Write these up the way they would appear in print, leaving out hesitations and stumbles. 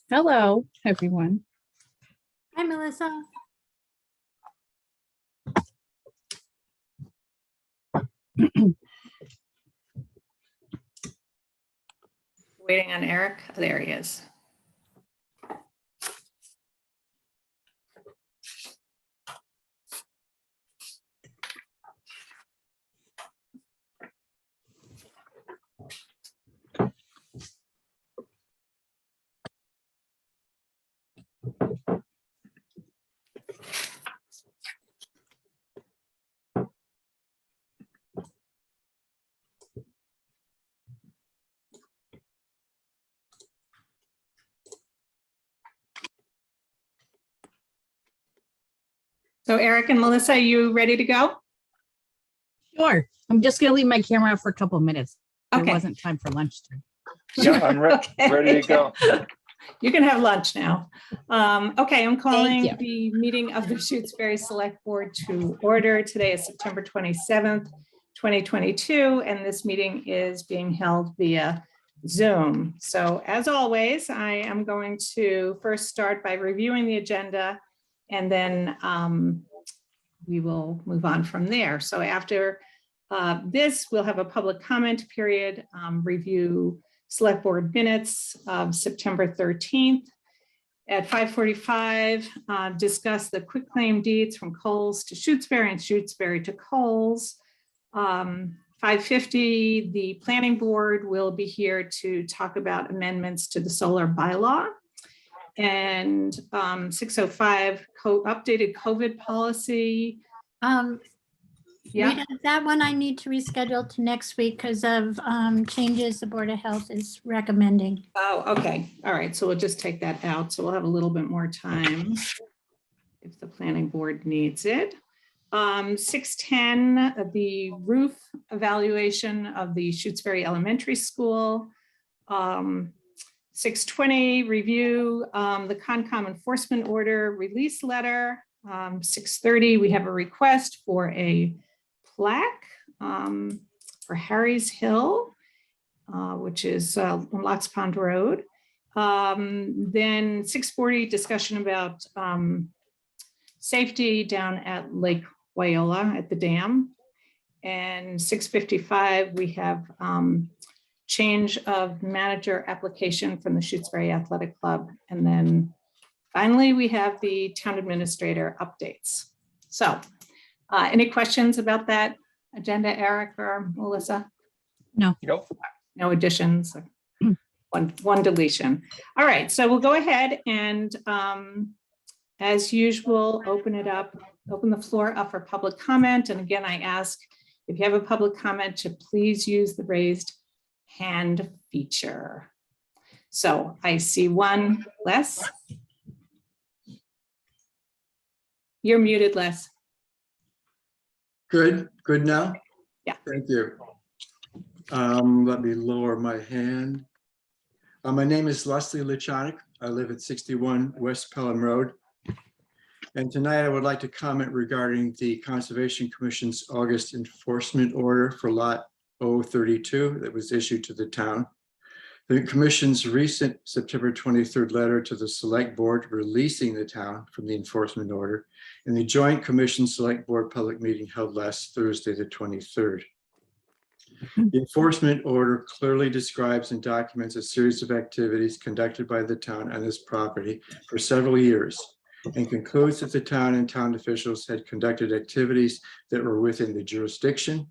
Hello, everyone. Hi, Melissa. Waiting on Eric. Oh, there he is. So Eric and Melissa, are you ready to go? Sure. I'm just going to leave my camera out for a couple of minutes. There Okay. wasn't time for lunch. Yeah, I'm Okay. ready to go. You can have lunch now. Okay, I'm calling you. the meeting of the Shutesbury Select Board to order. Today is September 27th, 2022, and this meeting is being held via Zoom. So as always, I am going to first start by reviewing the agenda, and then we will move on from there. So after this, we'll have a public comment period, review Select Board minutes of September 13th. At 5:45, discuss the quitclaim deeds from Coles to Shutesbury and Shutesbury to Coles. 5:50, the planning board will be here to talk about amendments to the solar bylaw. And 6:05, updated COVID policy. Yeah. Rita, that one I need to reschedule to next week because of changes the Board of Health is recommending. Oh, okay. All right. So we'll just take that out. So we'll have a little bit more time if the planning board needs it. 6:10, the roof evaluation of the Shutesbury Elementary School. 6:20, review the Concom enforcement order release letter. 6:30, we have a request for a plaque for Harry's Hill, which is on Lots Pond Road. Then 6:40, discussion about safety down at Lake Wyola at the dam. And 6:55, we have change of manager application from the Shutesbury Athletic Club. And then finally, we have the town administrator updates. So any questions about that agenda, Eric or Melissa? No. Nope. No additions, one deletion. All right, so we'll go ahead and as usual, open the floor up for public comment. And again, I ask if you have a public comment to please use the raised hand feature. So I see one, Les. You're muted, Les. Good now? Yeah. Thank you. Let me lower my hand. My name is Leslie Lichanik. I live at 61 West Pelham Road. And tonight I would like to comment regarding the Conservation Commission's August enforcement order for Lot 032 that was issued to the town. The Commission's recent September 23rd letter to the Select Board releasing the town from the enforcement order, and the Joint Commission Select Board public meeting held last Thursday, the 23rd. The enforcement order clearly describes and documents a series of activities conducted by the town on this property for several years, and concludes that the town and town officials had conducted activities that were within the jurisdiction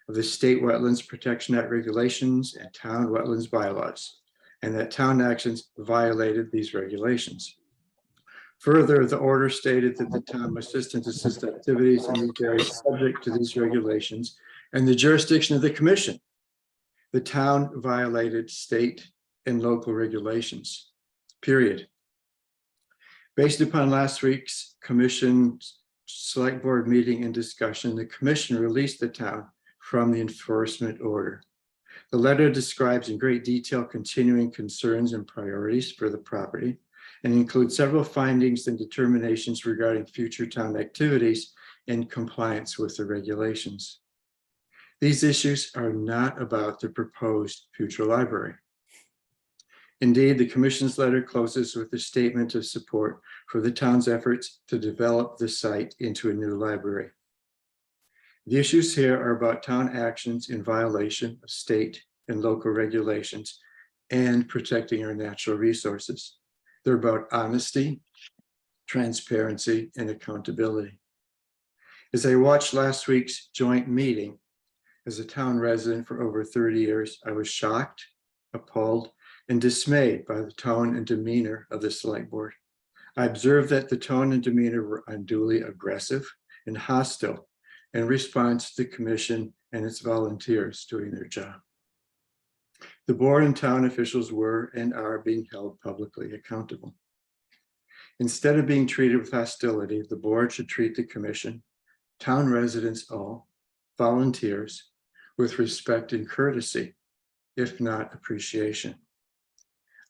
of the State Wetlands Protection Act regulations and town wetlands bylaws, and that town actions violated these regulations. Further, the order stated that the town must assist activities in these areas subject to these regulations and the jurisdiction of the commission. The town violated state and local regulations, period. Based upon last week's commission select board meeting and discussion, the commission released the town from the enforcement order. The letter describes in great detail continuing concerns and priorities for the property, and includes several findings and determinations regarding future town activities in compliance with the regulations. These issues are not about the proposed future library. Indeed, the commission's letter closes with a statement of support for the town's efforts to develop the site into a new library. The issues here are about town actions in violation of state and local regulations and protecting our natural resources. They're about honesty, transparency, and accountability. As I watched last week's joint meeting, as a town resident for over 30 years, I was shocked, appalled, and dismayed by the tone and demeanor of the select board. I observed that the tone and demeanor were unduly aggressive and hostile in response to the commission and its volunteers doing their job. The board and town officials were and are being held publicly accountable. Instead of being treated with hostility, the board should treat the commission, town residents all, volunteers, with respect and courtesy, if not appreciation.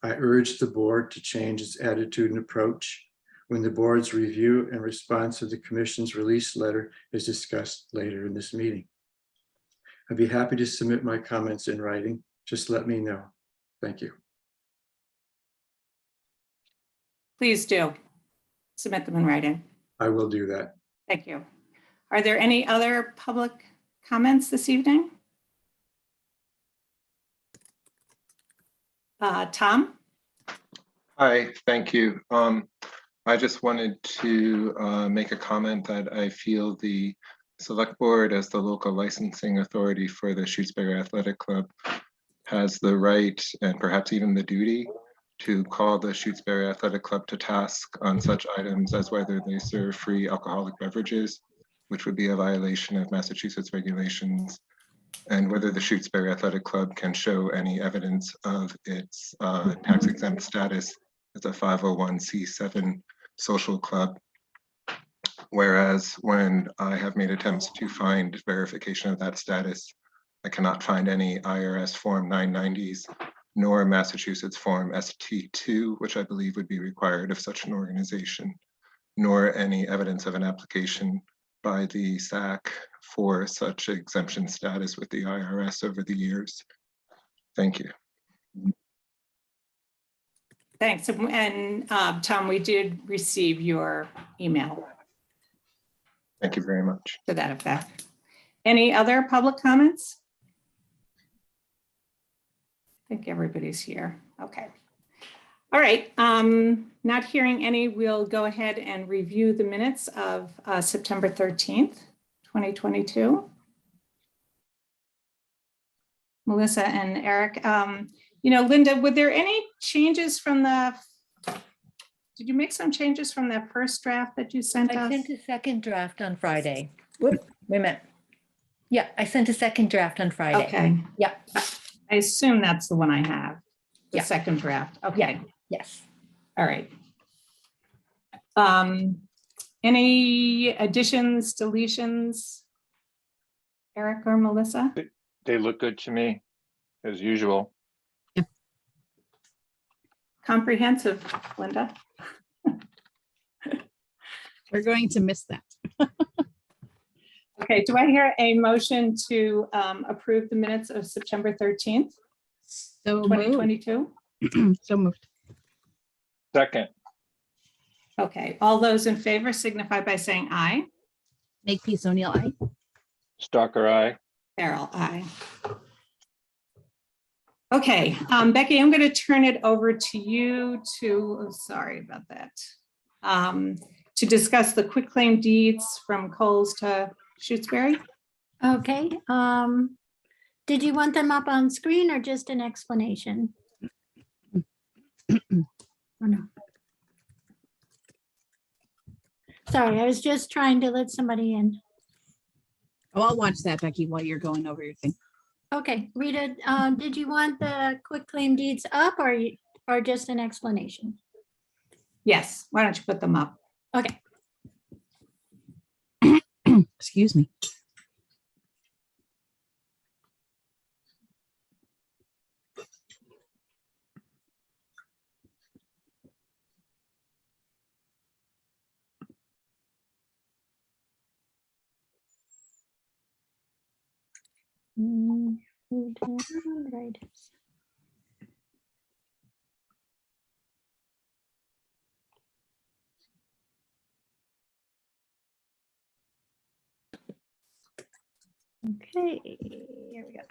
I urge the board to change its attitude and approach when the board's review and response to the commission's release letter is discussed later in this meeting. I'd be happy to submit my comments in writing. Just let me know. Thank you. Please do submit them in writing. I will do that. Thank you. Are there any other public comments this evening? Tom? Hi, thank you. I just wanted to make a comment that I feel the select board, as the local licensing authority for the Shutesbury Athletic Club, has the right and perhaps even the duty to call the Shutesbury Athletic Club to task on such items as whether they serve free alcoholic beverages, which would be a violation of Massachusetts regulations, and whether the Shutesbury Athletic Club can show any evidence of its tax exempt status as a 501c7 social club. Whereas when I have made attempts to find verification of that status, I cannot find any IRS Form 990s, nor Massachusetts Form ST2, which I believe would be required of such an organization, nor any evidence of an application by the SAC for such exemption status with the IRS over the years. Thank you. Thanks. And Tom, we did receive your email Thank you very much. to that effect. Any other public comments? I think everybody's here. Okay. All right. Not hearing any, we'll go ahead and review the minutes of September 13th, 2022. Melissa and Eric, Linda, were there any changes from did you make some changes from that first draft that you sent I us? sent a second draft on Friday. Whoop, wait a minute. Yeah, I sent a second draft on Friday. Okay. Yeah. I assume that's the one I have, the Yeah. second draft. Okay. Yes. All right. Any additions, deletions? Eric or Melissa? They look good to me, as usual. Comprehensive, Linda. We're going to miss that. Okay, do I hear a motion to approve the minutes of September 13th, So moved. 2022? So moved. Second, Okay, all those in favor signify by saying aye. Make peace, O'Neill. Aye. Stalker, aye. Farrell, aye. Okay, Becky, I'm going to turn it over to you sorry about that, to discuss the quitclaim deeds from Coles to Shutesbury. Okay. Did you want them up on screen or just an explanation? Or no? Sorry, I was just trying to let somebody in. Oh, I'll watch that, Becky, while you're going over your thing. Okay, Rita, did you want the quitclaim deeds up or just an explanation? Yes, why don't you put them up? Okay. Excuse me. Right. Okay, here we go.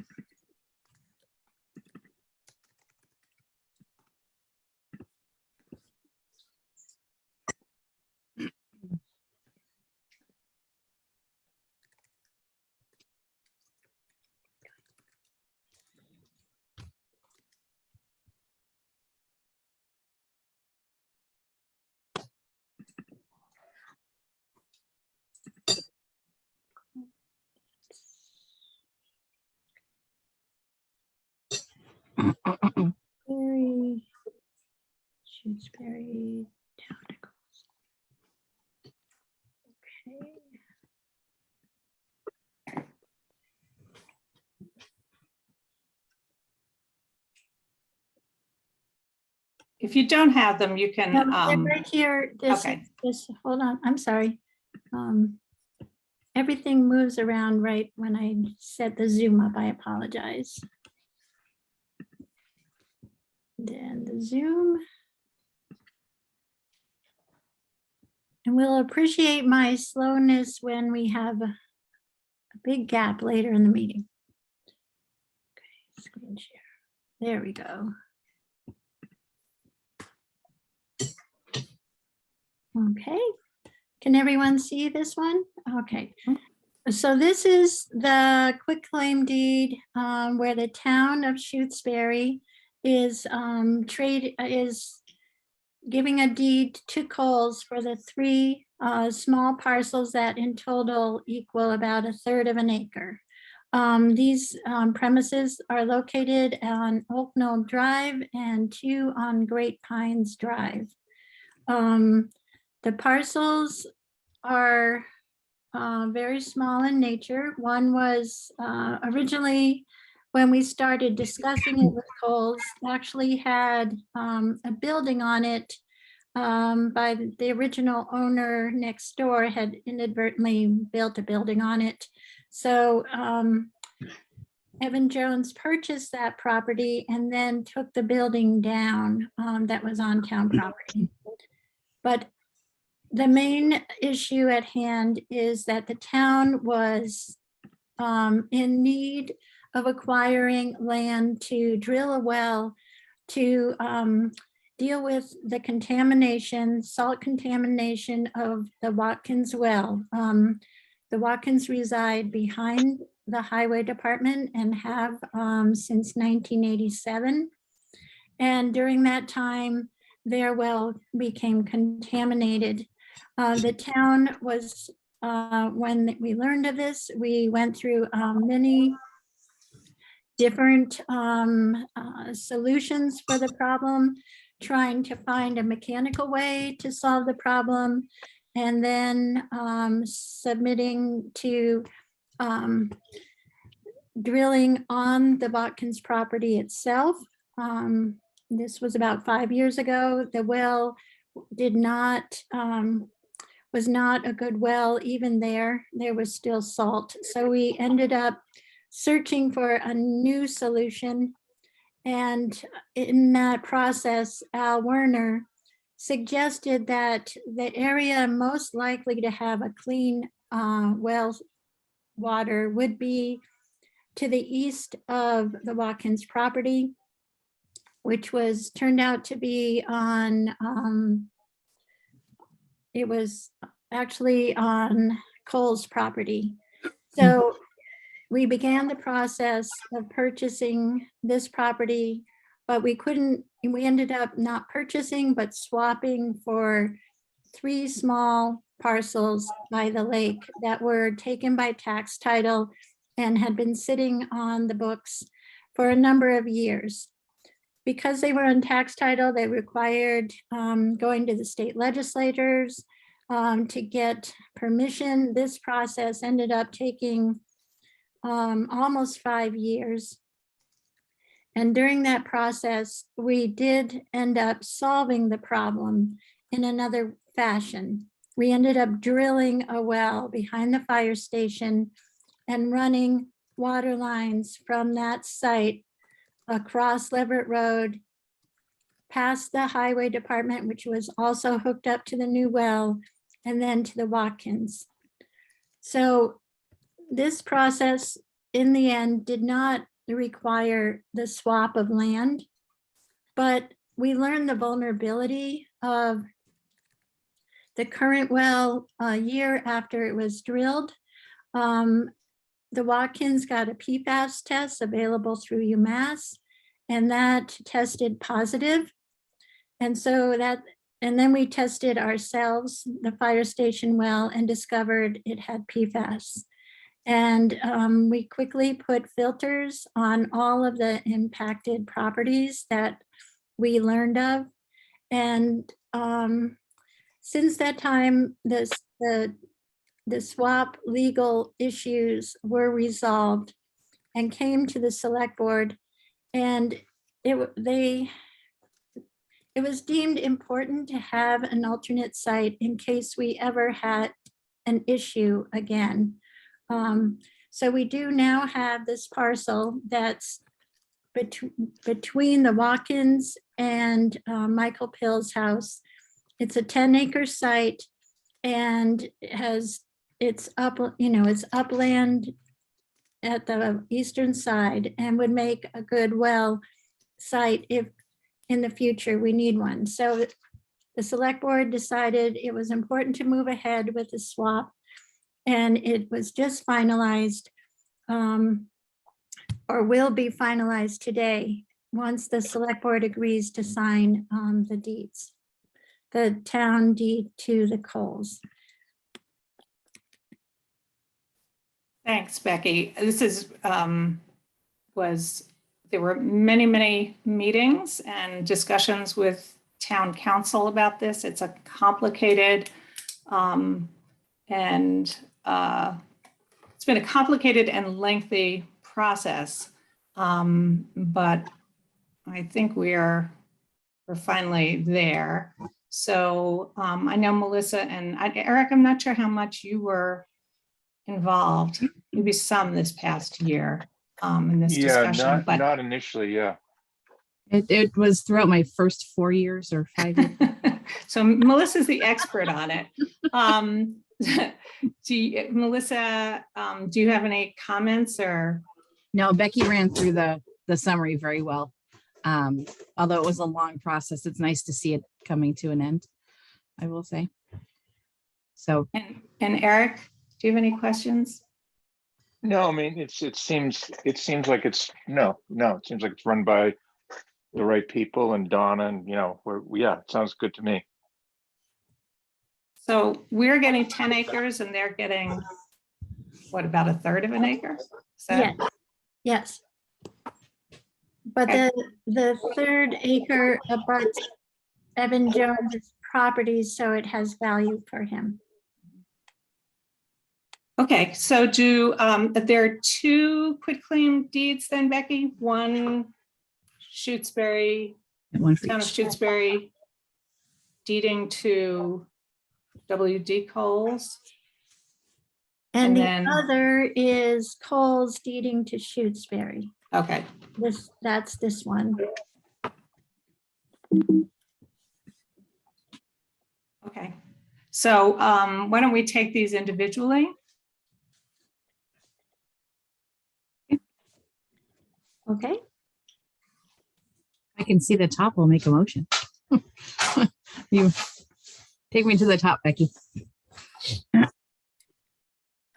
Shutesbury, Shutesbury Town. Okay. If you don't have them, you can, They're right here. okay. Hold on, I'm sorry. Everything moves around right when I set the Zoom up. I apologize. Then the Zoom. And we'll appreciate my slowness when we have a big gap later in the meeting. Okay, screen share. There we go. Okay, can everyone see this one? Okay, so this is the quitclaim deed where the town of Shutesbury is giving a deed to Coles for the 3 small parcels that in total equal about 1/3 of an acre. These premises are located on Oak Knoll Drive and 2 on Great Pines Drive. The parcels are very small in nature. One was originally, when we started discussing it with Coles, actually had a building on it by the original owner next door had inadvertently built a building on it. So Evan Jones purchased that property and then took the building down that was on town property. But the main issue at hand is that the town was in need of acquiring land to drill a well to deal with the contamination, salt contamination of the Watkins well. The Watkins reside behind the highway department and have since 1987. And during that time, their well became contaminated. The town was, when we learned of this, we went through many different solutions for the problem, trying to find a mechanical way to solve the problem, and then submitting to drilling on the Watkins property itself. This was about 5 years ago. The well was not a good well. Even there was still salt. So we ended up searching for a new solution. And in that process, Al Werner suggested that the area most likely to have a clean well water would be to the east of the Watkins property, which was turned out to be on, it was actually on Cole's property. So we began the process of purchasing this property, but we ended up not purchasing, but swapping for 3 small parcels by the lake that were taken by tax title and had been sitting on the books for a number of years. Because they were on tax title, they required going to the state legislators to get permission. This process ended up taking almost 5 years. And during that process, we did end up solving the problem in another fashion. We ended up drilling a well behind the fire station and running water lines from that site across Leverett Road, past the highway department, which was also hooked up to the new well, and then to the Watkins. So this process in the end did not require the swap of land, but we learned the vulnerability of the current well a year after it was drilled. The Watkins got a PFAS test available through UMass, and that tested positive. And so and then we tested ourselves, the fire station well, and discovered it had PFAS. And we quickly put filters on all of the impacted properties that we learned of. And since that time, the swap legal issues were resolved and came to the select board, and it was deemed important to have an alternate site in case we ever had an issue again. So we do now have this parcel that's between the Watkins and Michael Pill's house. It's a 10-acre site, and it's upland at the eastern side, and would make a good well site if in the future we need one. So the select board decided it was important to move ahead with the swap, and it was just finalized or will be finalized today once the select board agrees to sign the deeds, the town deed to the Coles. Thanks, Becky. This is, there were many, many meetings and discussions with town council about this. It's a complicated it's been a complicated and lengthy process, but I think we're finally there. So I know Melissa and Eric, I'm not sure how much you were involved, maybe some this past year in this discussion. Yeah, not initially, yeah. It was throughout my first 4 years or 5 years. So Melissa's the expert on it. Melissa, do you have any comments or? No, Becky ran through the summary very well. Although it was a long process, it's nice to see it coming to an end, I will say. So. And Eric, do you have any questions? No, I mean, it seems like it seems like it's run by the right people and Donna, and it sounds good to me. So we're getting 10 acres and they're getting, what, about a third of an acre? Yes. But Okay. the third acre abuts Evan Jones' property, so it has value for him. Okay, so there are two quitclaim deeds then, Becky? One Shutesbury, one for town of each. Shutesbury deeding to W.D. Coles. And And the then- other is Coles deeding to Shutesbury. Okay, That's this one. okay. So why don't we take these individually? Okay. I can see the top, we'll make a motion. You take me to the top, Becky.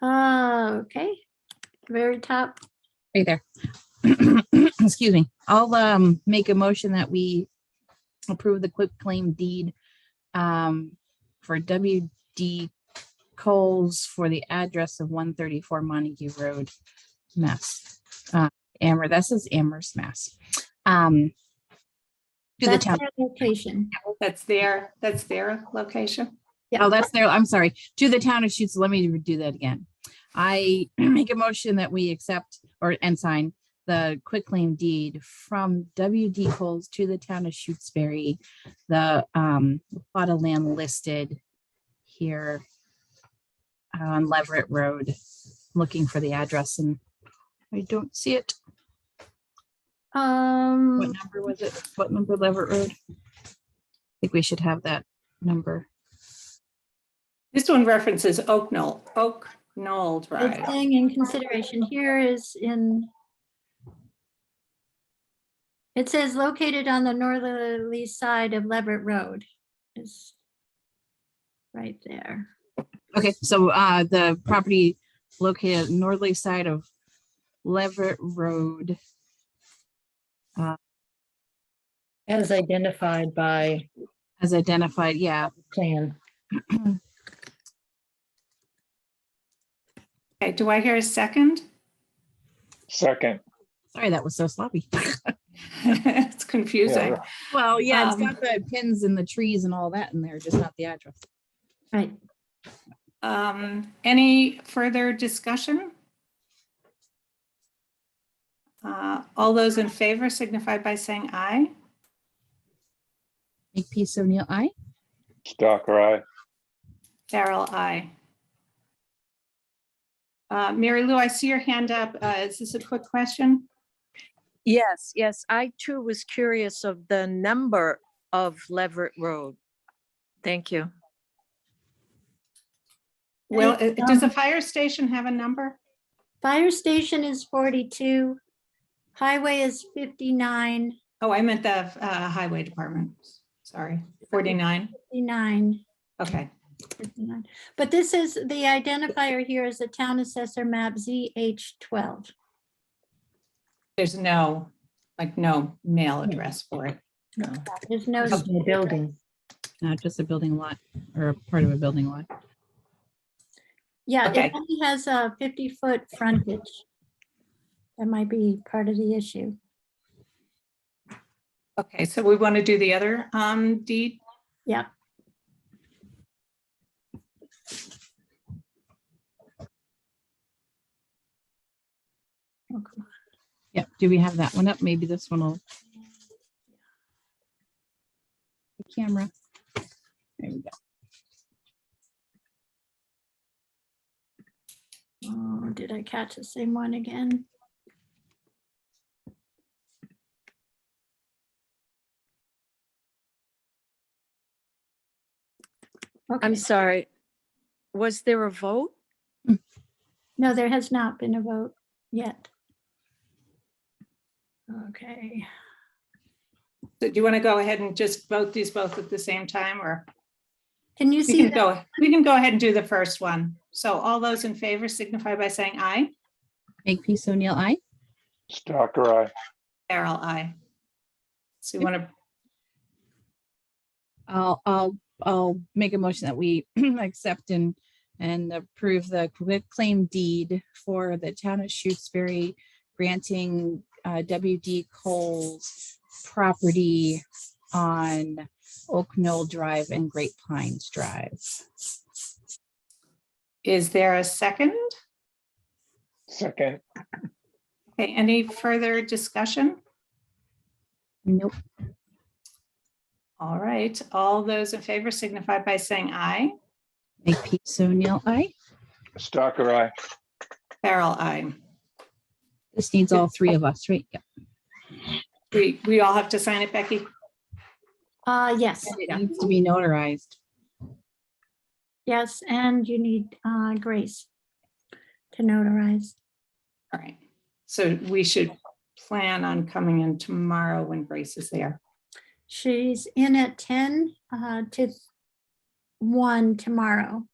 Okay. Very top. Right there. Excuse me. I'll make a motion that we approve the quitclaim deed for W.D. Coles for the address of 134 Montague Road, Mass. This is Amherst, Mass. To the That's town. their location. That's their location. Oh, that's there. I'm sorry. To the town of Shutes. Let me do that again. I make a motion that we accept and sign the quitclaim deed from W.D. Coles to the town of Shutesbury, the plot of land listed here on Leverett Road. Looking for the address and I don't see it. What number was it? What number Leverett Road? I think we should have that number. This one references Oak Knoll. Knoll It's Drive. saying in consideration here is in. It says located on the northerly side of Leverett Road. Is right there. Okay, so the property located northerly side of Leverett Road. As identified by As identified, yeah. plan. Okay, do I hear a second? Second. Sorry, that was so sloppy. It's confusing. Yeah, Well, yeah, it's Um, got the pins and the trees and all that in there, just not the address. Right. Any further discussion? All those in favor signify by saying aye. Makepeace O'Neill, aye. Stalker, aye. Farrell, aye. Mary Lou, I see your hand up. Is this a quick question? Yes, yes, I too was curious of the number of Leverett Road. Thank you. Well, It's, does the fire station have a number? Fire station is 42. Highway is 59. Oh, I meant the highway department. Sorry, 49. 59. Okay, 59. But this is, the identifier here is the town assessor map ZH12. there's no mail address for it. No, There's no, of the building. Not just a building lot or a part of a building lot. yeah, Okay. it only has a 50-foot frontage. That might be part of the issue. Okay, so we want to do the other deed. Yeah. Oh, come on. Yep, do we have that one up? Maybe this one will. The camera. There we go. Oh, did I catch the same one again? Okay, I'm sorry. Was there a vote? no, there has not been a vote yet. Okay, So do you want to go ahead and just vote these both at the same time, or can you we see can that? go, we can go ahead and do the first one. So all those in favor signify by saying aye. Makepeace O'Neill, aye. Stalker, aye. Farrell, aye. So you want to, I'll make a motion that we accept and approve the quitclaim deed for the town of Shutesbury granting WD Cole's property on Oak Knoll Drive and Great Pines Drive. is there a second? Second. Okay, any further discussion? Nope. All right, all those in favor signify by saying aye. Makepeace O'Neill, aye. Stalker, aye. Farrell, aye. This needs all three of us, right? Yep. We all have to sign it, Becky? Yes, It needs to be notarized. yes, and you need Grace to notarize. All right, so we should plan on coming in tomorrow when Grace is there. She's in at 10 to 1 tomorrow,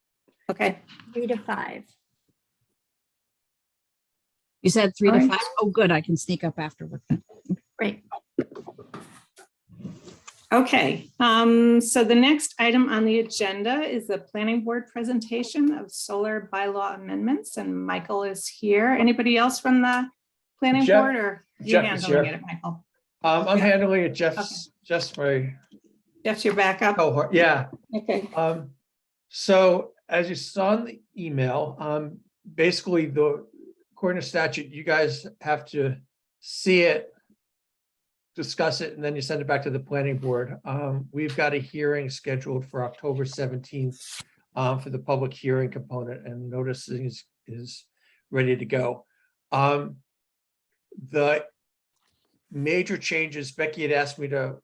Okay, 3 to 5. You said 3 to All right. 5. Oh, good. I can sneak up afterward then. Great. okay. So the next item on the agenda is the planning board presentation of solar bylaw amendments, and Michael is here. Anybody else from the planning Jeff- board, or you Jeff is handling here. it, Michael? I'm Yeah. handling it, just my Jeff's your backup? cohort, yeah. Okay, So as you saw in the email, basically according to statute, you guys have to see it, discuss it, and then you send it back to the planning board. We've got a hearing scheduled for October 17th for the public hearing component, and noticing is ready to go. The major changes, Becky had asked me to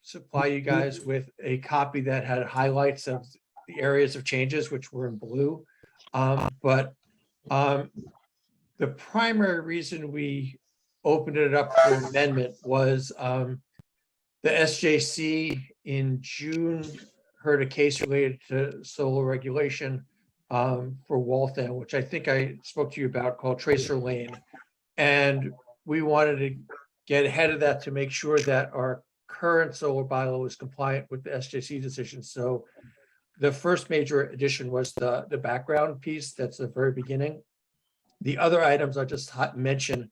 supply you guys with a copy that had highlights of the areas of changes, which were in blue. But The primary reason we opened it up for amendment was the SJC in June heard a case related to solar regulation for Waltham, which I think I spoke to you about, called Tracer Lane. And we wanted to get ahead of that to make sure that our current solar bylaw is compliant with the SJC decision. So the first major addition was the background piece. That's the very beginning. The other items I just mentioned,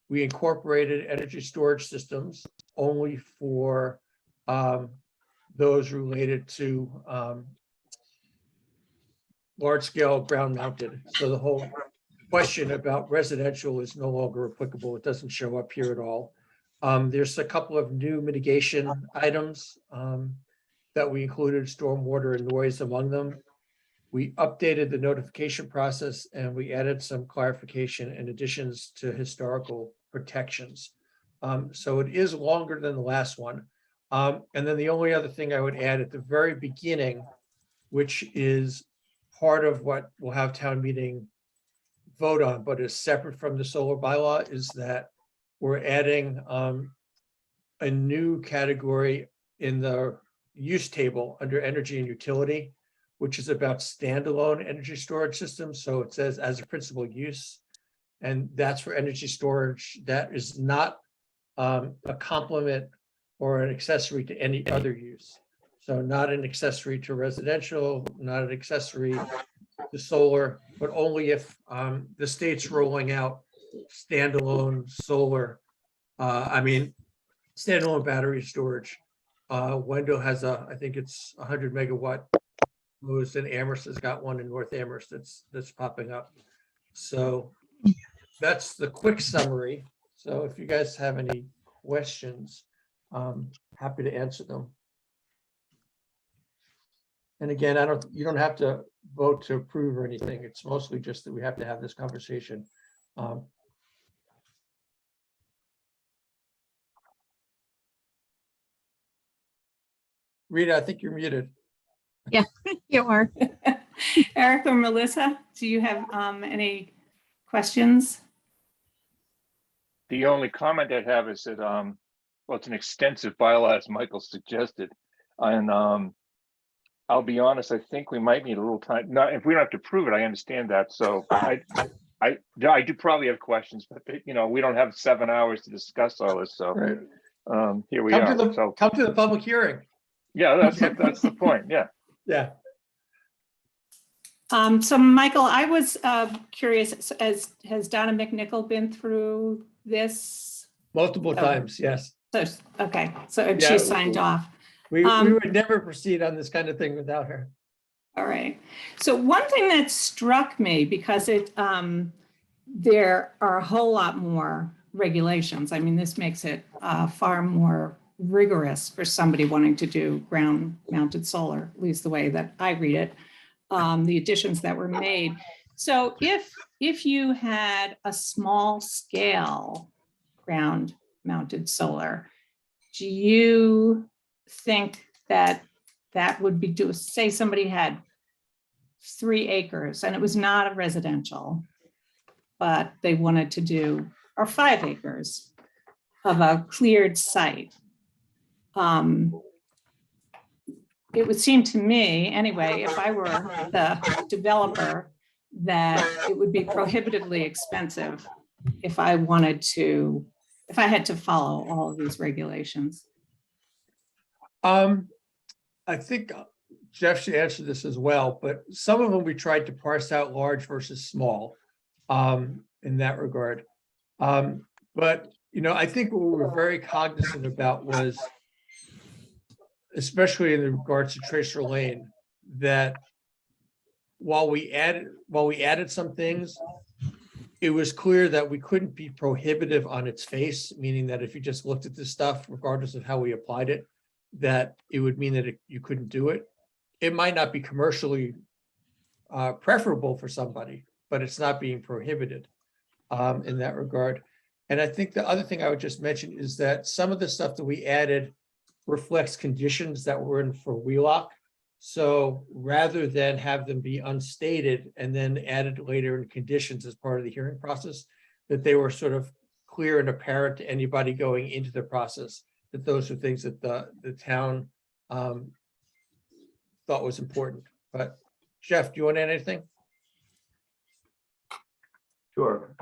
we incorporated energy storage systems only for those related to large scale ground mounted. So the whole question about residential is no longer applicable. It doesn't show up here at all. There's a couple of new mitigation items that we included, stormwater and noise among them. We updated the notification process and we added some clarification and additions to historical protections. So it is longer than the last one. And then the only other thing I would add at the very beginning, which is part of what we'll have town meeting vote on, but is separate from the solar bylaw, is that we're adding a new category in the use table under energy and utility, which is about standalone energy storage systems. So it says as a principal use, and that's for energy storage that is not a complement or an accessory to any other use. So not an accessory to residential, not an accessory to solar, but only if the state's rolling out standalone solar, standalone battery storage. Wendell has I think it's 100 megawatt. And Amherst has got one in North Amherst that's popping up. So that's the quick summary. So if you guys have any questions, happy to answer them. And again, you don't have to vote to approve or anything. It's mostly just that we have to have this conversation. Rita, I think you're muted. You are. Eric or Melissa, do you have any questions? The only comment I'd have is that, well, it's an extensive bylaw, as Michael suggested. And I'll be honest, I think we might need a little time. Not if we don't have to prove it, I understand that. So I do probably have questions, but we don't have 7 hours to discuss all this. So Right. Here we Come are. come to the public hearing. Yeah, that's the point. Yeah. Yeah. So Michael, I was curious, has Donna McNichol been through this? Multiple times, yes. So, okay, so Yeah, she signed off. We would never proceed on this kind of thing without her. All right. So one thing that struck me, because there are a whole lot more regulations. I mean, this makes it far more rigorous for somebody wanting to do ground mounted solar, at least the way that I read it, the additions that were made. So if you had a small scale ground mounted solar, do you think that would be say somebody had 3 acres and it was not a residential, but they wanted to do, or 5 acres of a cleared site. It would seem to me, anyway, if I were the developer, that it would be prohibitively expensive if I had to follow all of these regulations. I think Jeff should answer this as well, but some of them we tried to parse out large versus small in that regard. But, I think what we were very cognizant about was, especially in regards to Tracer Lane, that while we added some things, it was clear that we couldn't be prohibitive on its face, meaning that if you just looked at this stuff, regardless of how we applied it, that it would mean that you couldn't do it. It might not be commercially preferable for somebody, but it's not being prohibited in that regard. And I think the other thing I would just mention is that some of the stuff that we added reflects conditions that were in for Wheelock. So rather than have them be unstated and then added later in conditions as part of the hearing process, that they were sort of clear and apparent to anybody going into the process, that those are things that the town thought was important. But Jeff, do you want to add anything? Sure.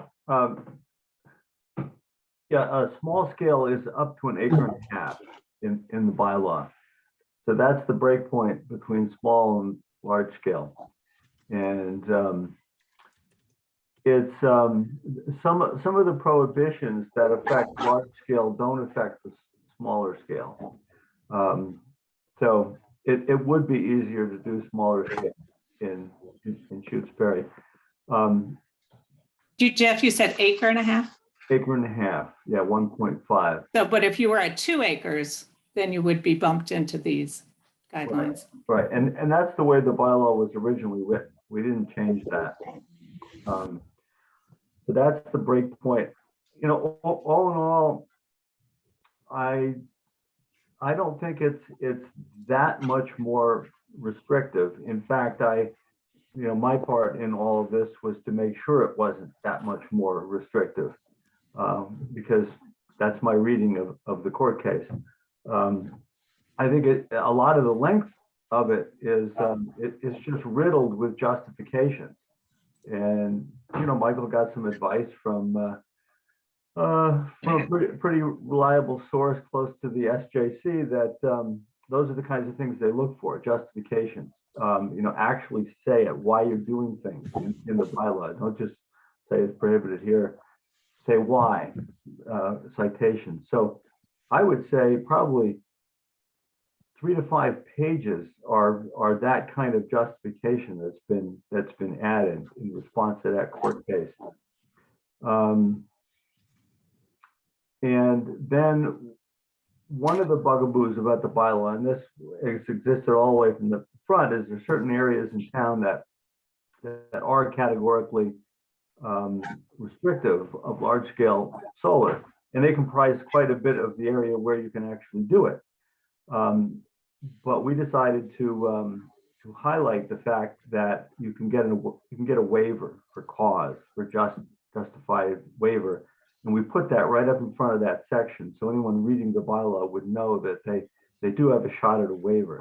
Yeah, a small scale is up to 1.5 acres in the bylaw. So that's the break point between small and large scale. And it's some of the prohibitions that affect large scale don't affect the smaller scale. So it would be easier to do smaller scale in Shutesbury. Jeff, you said 1.5 acres? 1.5 acres, yeah, 1.5. So, but if you were at 2 acres, then you would be bumped into these guidelines. Right, and that's the way the bylaw was originally written. We didn't change that. So that's the break point. You know, all in all, I don't think it's that much more restrictive. In fact, my part in all of this was to make sure it wasn't that much more restrictive, because that's my reading of the court case. I think a lot of the length of it is it's just riddled with justifications. And Michael got some advice from a pretty reliable source close to the SJC that those are the kinds of things they look for, justifications. Actually say it, why you're doing things in the bylaw. Don't just say it's prohibited here. Say why, citations. So I would say probably 3 to 5 pages are that kind of justification that's been added in response to that court case. And then one of the bugaboos about the bylaw, and this has existed all the way from the front, is there certain areas in town that are categorically restrictive of large scale solar, and they comprise quite a bit of the area where you can actually do it. But we decided to highlight the fact that you can get a waiver for cause, for justified waiver, and we put that right up in front of that section, so anyone reading the bylaw would know that they do have a shot at a waiver.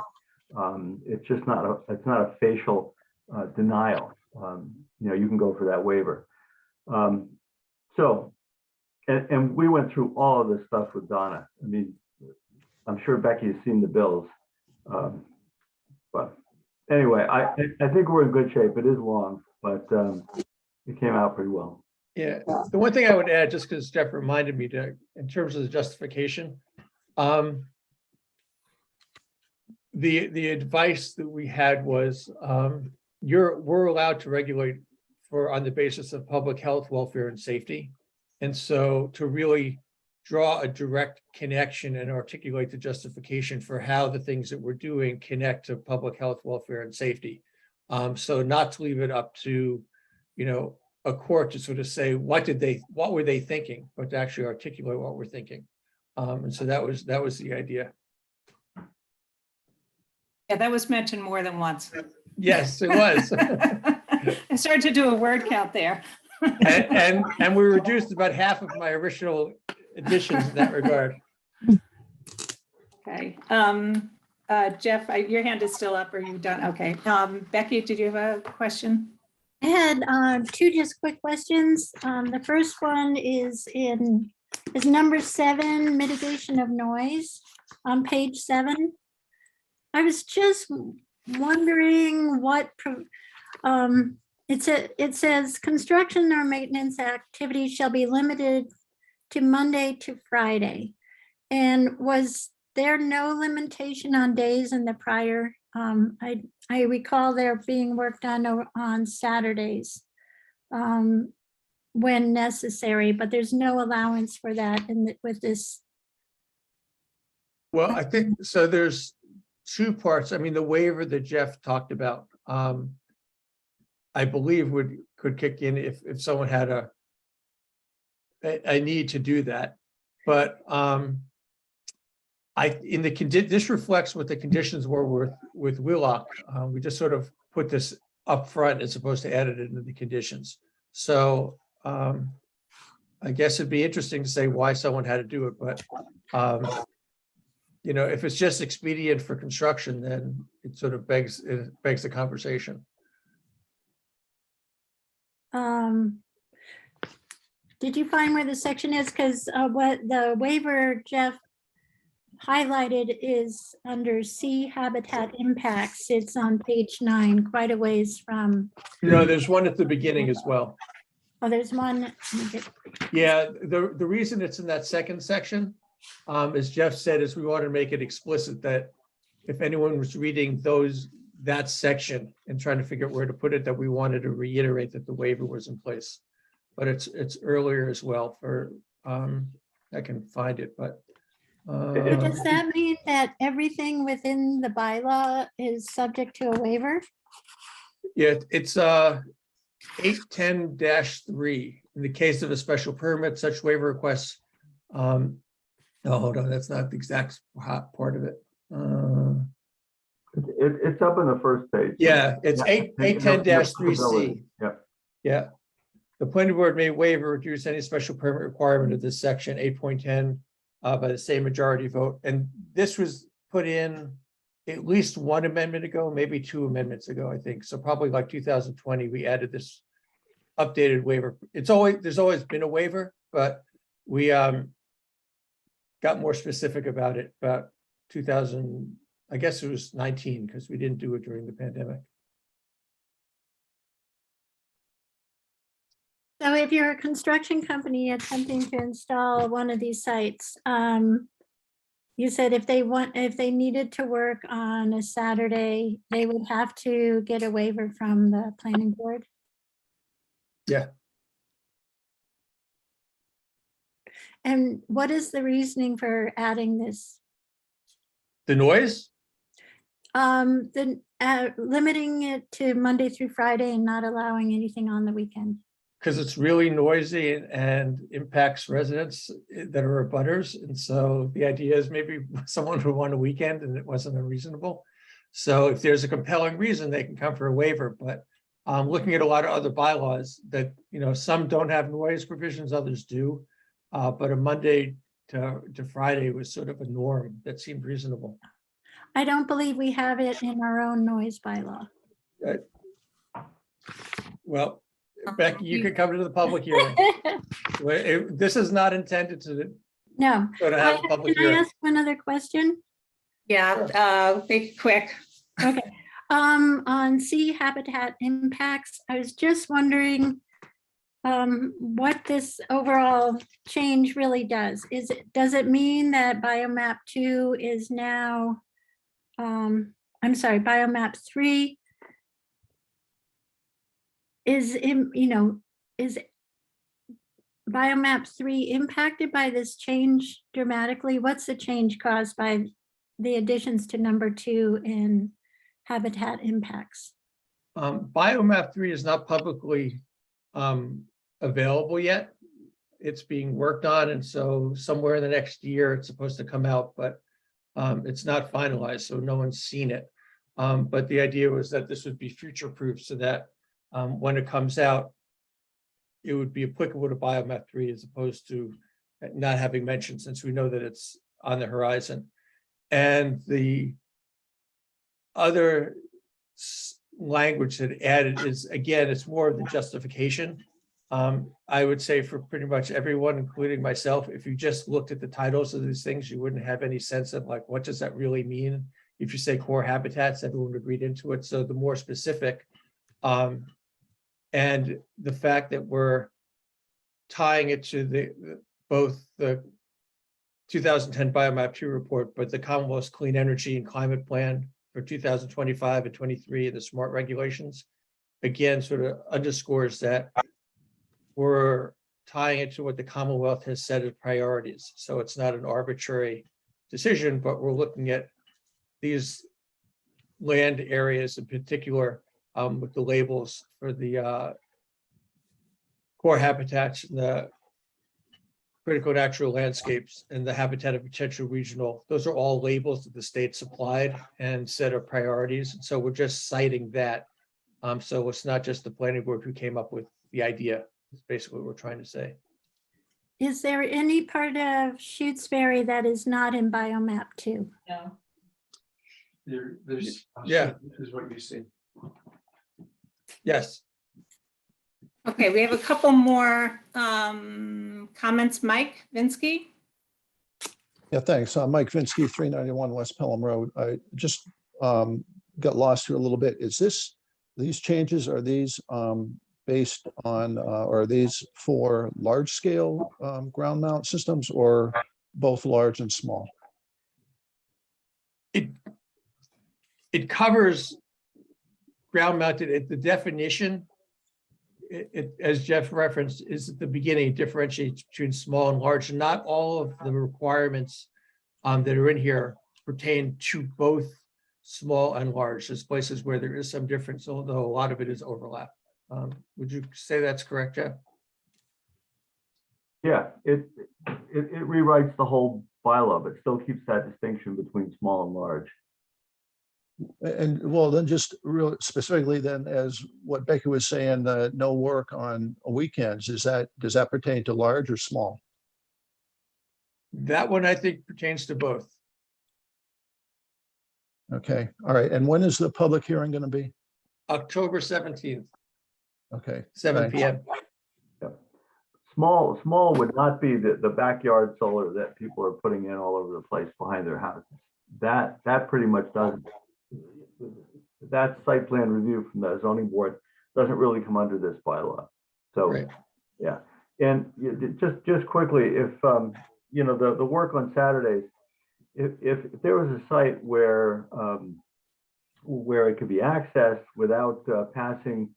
It's just not a facial denial. You can go for that waiver. So, and we went through all of this stuff with Donna. I mean, I'm sure Becky has seen the bills. But anyway, I think we're in good shape. It is long, but it came out pretty well. Yeah, the one thing I would add, just because Jeff reminded me in terms of the justification, the advice that we had was we're allowed to regulate on the basis of public health, welfare, and safety. And so to really draw a direct connection and articulate the justification for how the things that we're doing connect to public health, welfare, and safety. So not to leave it up to, a court to sort of say, what were they thinking, but to actually articulate what we're thinking. And so that was the idea. Yeah, that was mentioned more than once. Yes, it was. I started to do a word count there. and we reduced about half of my original additions in that regard. Okay. Jeff, your hand is still up. Are you done? Okay. Becky, did you have a question? I had 2 just quick questions. The first one is number 7, mitigation of noise, on page 7. I was just wondering what it says construction or maintenance activities shall be limited to Monday to Friday. And was there no limitation on days in the prior? I recall there being worked on Saturdays when necessary, but there's no allowance for that with this. Well, I think so. There's 2 parts. I mean, the waiver that Jeff talked about, I believe could kick in if someone had a need to do that. But This reflects what the conditions were with Wheelock. We just sort of put this up front as opposed to add it into the conditions. So I guess it'd be interesting to say why someone had to do it, but you know, if it's just expedient for construction, then it sort of begs the conversation. Did you find where the section is? Because what the waiver Jeff highlighted is under C habitat impacts. It's on page 9, quite a ways from. No, there's one at the beginning as well. Oh, there's one. Yeah, the reason it's in that second section, as Jeff said, is we want to make it explicit that if anyone was reading that section and trying to figure out where to put it, that we wanted to reiterate that the waiver was in place. But it's earlier as well for, I can find it, but. Does that mean that everything within the bylaw is subject to a waiver? Yeah, it's 810-3. In the case of a special permit, such waiver requests. No, hold on, that's not the exact part of it. It's up on the first page. Yeah, it's 810-3C. Yeah. Yeah. The planning board may waive or reduce any special permit requirement of this section 8.10 by the same majority vote. And this was put in at least one amendment ago, maybe 2 amendments ago, I think. So probably like 2020, we added this updated waiver. There's always been a waiver, but we got more specific about it about 2000, I guess it was 19, because we didn't do it during the pandemic. So if you're a construction company attempting to install one of these sites, you said if they needed to work on a Saturday, they would have to get a waiver from the planning board? Yeah. And what is the reasoning for adding this? The noise? Limiting it to Monday through Friday and not allowing anything on the weekend? Because it's really noisy and impacts residents that are abutters. And so the idea is maybe someone would want a weekend and it wasn't unreasonable. So if there's a compelling reason, they can come for a waiver. But looking at a lot of other bylaws that, you know, some don't have noise provisions, others do. But a Monday to Friday was sort of a norm that seemed reasonable. I don't believe we have it in our own noise bylaw. Well, Becky, you could come to the public hearing. This is not intended to No. go to have a public Can I hearing. ask one other question? Yeah, make it quick. Okay. On sea habitat impacts, I was just wondering what this overall change really does. Does it mean that biomap 2 is now, I'm sorry, biomap 3 is biomap 3 impacted by this change dramatically? What's the change caused by the additions to number 2 in habitat impacts? Biomap 3 is not publicly available yet. It's being worked on, and so somewhere in the next year it's supposed to come out, but it's not finalized, so no one's seen it. But the idea was that this would be future-proof so that when it comes out, it would be applicable to biomap 3 as opposed to not having mentioned, since we know that it's on the horizon. And the other language that added is, again, it's more of the justification. I would say for pretty much everyone, including myself, if you just looked at the titles of these things, you wouldn't have any sense of like, what does that really mean? If you say core habitats, everyone would read into it. So the more specific, and the fact that we're tying it to both the 2010 Biomap 2 report, but the Commonwealth's Clean Energy and Climate Plan for 2025 and 23, and the SMART regulations, again, sort of underscores that we're tying it to what the Commonwealth has set as priorities. So it's not an arbitrary decision, but we're looking at these land areas in particular with the labels for the core habitats and the critical natural landscapes and the habitat of potential regional, those are all labels that the state supplied and set of priorities. And so we're just citing that. So it's not just the planning board who came up with the idea. It's basically what we're trying to say. Is there any part of Shutesbury that is not in biomap 2? No. There's, Yeah. This is what you see. Yes. Okay, we have a couple more comments. Mike Vinsky? Yeah, thanks. Mike Vinsky, 391 West Pelham Road. I just got lost here a little bit. Is these changes, are these based on, or are these for large scale ground mount systems or both large and small? It covers ground mounted. The definition, as Jeff referenced, is at the beginning, differentiates between small and large. Not all of the requirements that are in here pertain to both small and large. There's places where there is some difference, although a lot of it is overlap. Would you say that's correct, Jeff? Yeah, it rewrites the whole bylaw, but still keeps that distinction between small and large. And well, then just real specifically then, as what Becky was saying, no work on weekends, does that pertain to large or small? That one I think pertains to both. Okay, all right. And when is the public hearing going to be? October 17th, Okay, 7 thanks. p.m. Small would not be the backyard solar that people are putting in all over the place behind their houses. That pretty much doesn't. That site plan review from the zoning board doesn't really come under this bylaw. So, Right. yeah. And just quickly, if you know, the work on Saturdays, if there was a site where it could be accessed without passing,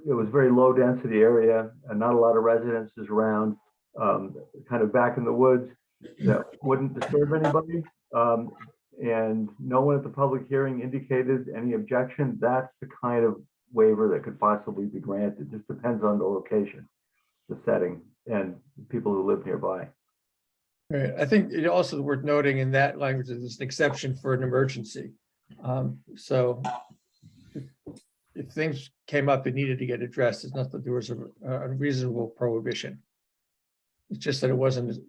it was very low density area and not a lot of residences around, kind of back in the woods, that wouldn't disturb anybody. And no one at the public hearing indicated any objection. That's the kind of waiver that could possibly be granted. Just depends on the location, the setting, and the people who live nearby. Right. I think it also is worth noting in that language that there's an exception for an emergency. So if things came up and needed to get addressed, it's not that there was a reasonable prohibition. It's just that it wasn't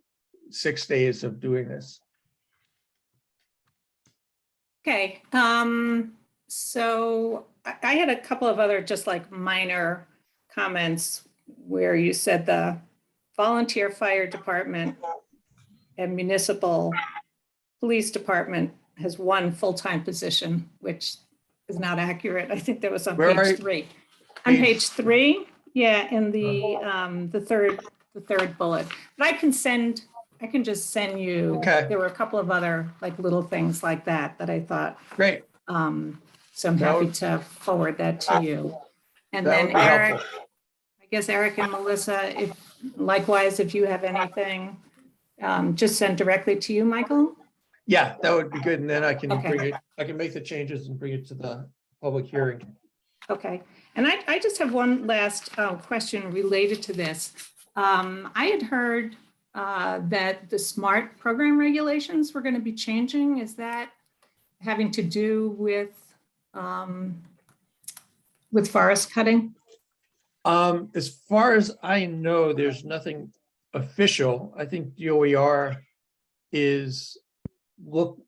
6 days of doing this. Okay, so I had a couple of other just like minor comments where you said the volunteer fire department and municipal police department has one full-time position, which is not accurate. I think that was on page 3. On page 3, yeah, in the third bullet. But I can just send you. Okay. There were a couple of other like little things like that I thought. Great. So I'm That happy would- to forward that to you. And That then would be Eric, helpful. I guess Eric and Melissa, if you have anything, just send directly to you, Michael. Yeah, that would be good. And then I can Okay. bring it, I can make the changes and bring it to the public hearing. Okay, and I just have one last question related to this. I had heard that the SMART program regulations were going to be changing. Is that having to do with forest cutting? As far as I know, there's nothing official. I think DOER is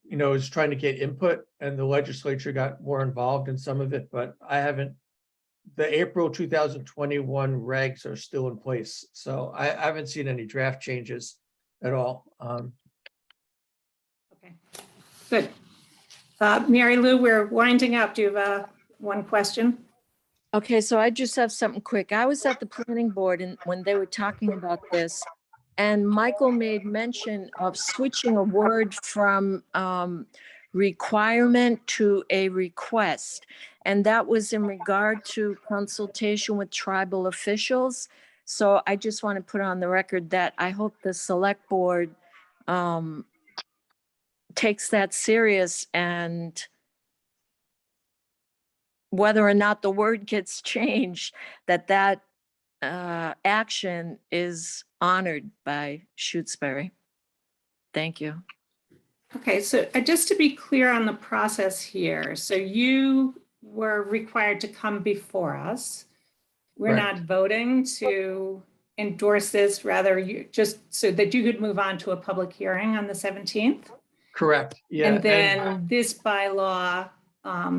is trying to get input, and the legislature got more involved in some of it, but I haven't. The April 2021 regs are still in place, so I haven't seen any draft changes at all. Okay, good. Mary Lou, we're winding up. Do you have one question? Okay, so I just have something quick. I was at the planning board and when they were talking about this, and Michael made mention of switching a word from requirement to a request. And that was in regard to consultation with tribal officials. So I just want to put on the record that I hope the select board takes that serious, and whether or not the word gets changed, that action is honored by Shutesbury. Thank you. Okay, so just to be clear on the process here, so you were required to come before us. We're Correct. not voting to endorse this, rather you just so that you could move on to a public hearing on the 17th. Correct, yeah. And then this bylaw,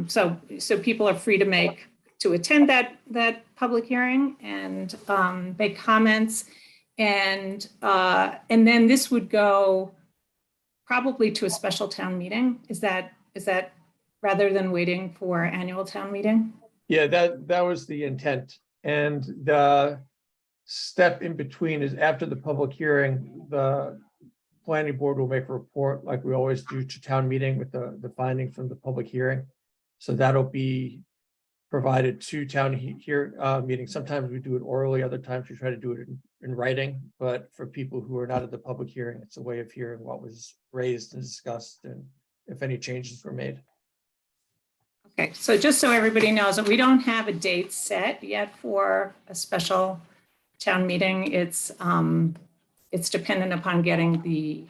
so people are free to attend that public hearing and make comments. And then this would go probably to a special town meeting. Is that rather than waiting for annual town meeting? Yeah, that was the intent. And the step in between is after the public hearing, the planning board will make a report like we always do to town meeting with the findings from the public hearing. So that'll be provided to town meeting. Sometimes we do it orally, other times we try to do it in writing. But for people who are not at the public hearing, it's a way of hearing what was raised and discussed and if any changes were made. Okay, so just so everybody knows that we don't have a date set yet for a special town meeting. It's dependent upon getting the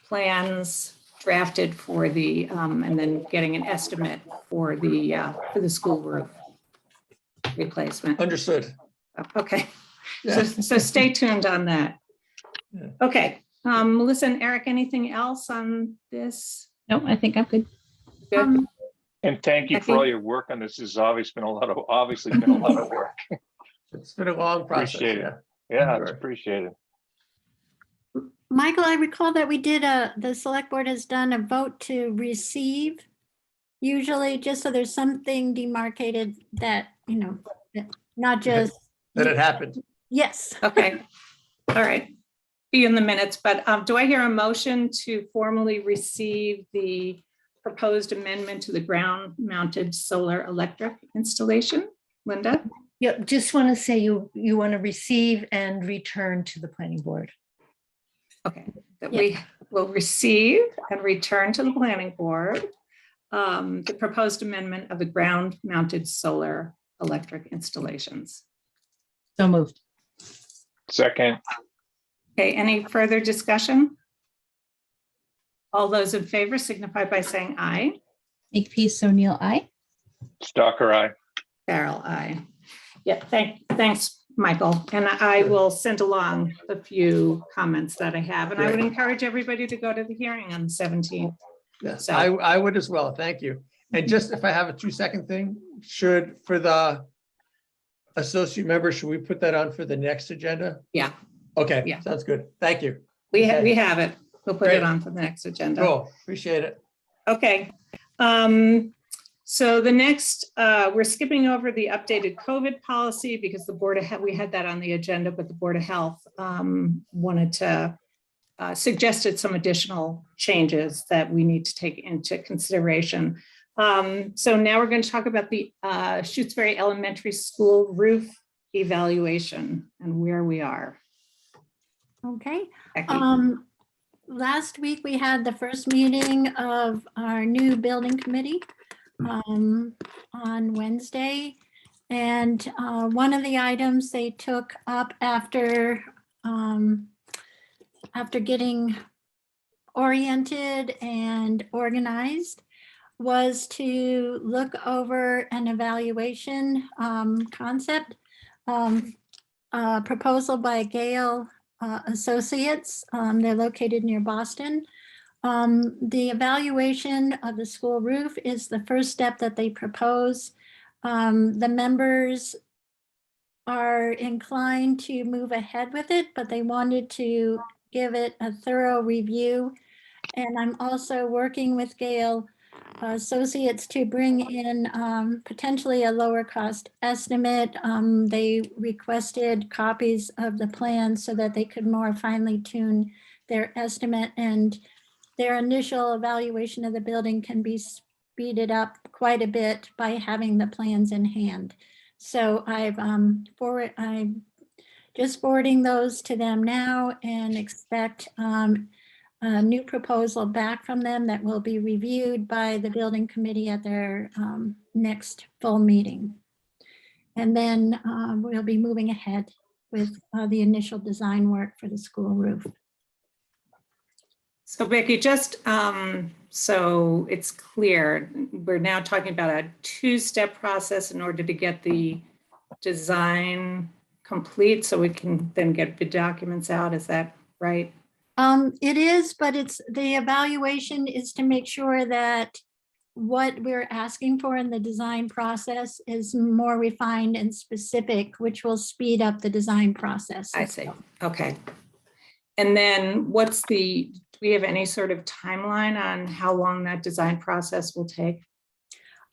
plans drafted for the and then getting an estimate for the school roof replacement. Understood. Okay, Yeah. so stay tuned on that. Yeah. Okay, Melissa and Eric, anything else on this? No, I think I'm good. Good. And thank you for all your work on this. This has obviously been a lot of work. It's been a long process. Appreciate Yeah. it. Yeah, it's Sure. appreciated. Michael, I recall that we did the select board has done a vote to receive, usually just so there's something demarcated that, not just. That it happened. Yes. Okay, all right. Be in the minutes, but do I hear a motion to formally receive the proposed amendment to the ground-mounted solar electric installation? Linda? Yep, just want to say you want to receive and return to the planning board. Okay, that we will receive and return to the planning board the proposed amendment of the ground-mounted solar electric installations. So moved. Second, Okay, any further discussion? All those in favor signify by saying aye. Makepeace O'Neill, aye. Stalker, aye. Farrell, aye. Yeah, thanks, Michael. And I will send along a few comments that I have, and I would encourage everybody to go to the hearing on the 17th. Yes, So- I would as well. Thank you. And just if I have a 2-second thing, for the associate member, should we put that on for the next agenda? Yeah, Okay, Yeah. sounds good. Thank you. we Okay. have it. We'll put Great. it on for the next agenda. Cool, appreciate it. Okay. So the next, we're skipping over the updated COVID policy because the Board of Health, we had that on the agenda, but the Board of Health wanted to suggested some additional changes that we need to take into consideration. So now we're going to talk about the Shutesbury Elementary School roof evaluation and where we are. Okay. Becky? Last week we had the first meeting of our new building committee on Wednesday. And one of the items they took up after getting oriented and organized was to look over an evaluation concept proposal by Gale Associates. They're located near Boston. The evaluation of the school roof is the first step that they propose. The members are inclined to move ahead with it, but they wanted to give it a thorough review. And I'm also working with Gale Associates to bring in potentially a lower cost estimate. They requested copies of the plans so that they could more finely tune their estimate, and their initial evaluation of the building can be speeded up quite a bit by having the plans in hand. So I'm just forwarding those to them now and expect a new proposal back from them that will be reviewed by the building committee at their next full meeting. And then we'll be moving ahead with the initial design work for the school roof. So Becky, just so it's clear, we're now talking about a two-step process in order to get the design complete so we can then get the documents out. Is that right? It is, but the evaluation is to make sure that what we're asking for in the design process is more refined and specific, which will speed up the design process. I see. Okay. And then do we have any sort of timeline on how long that design process will take?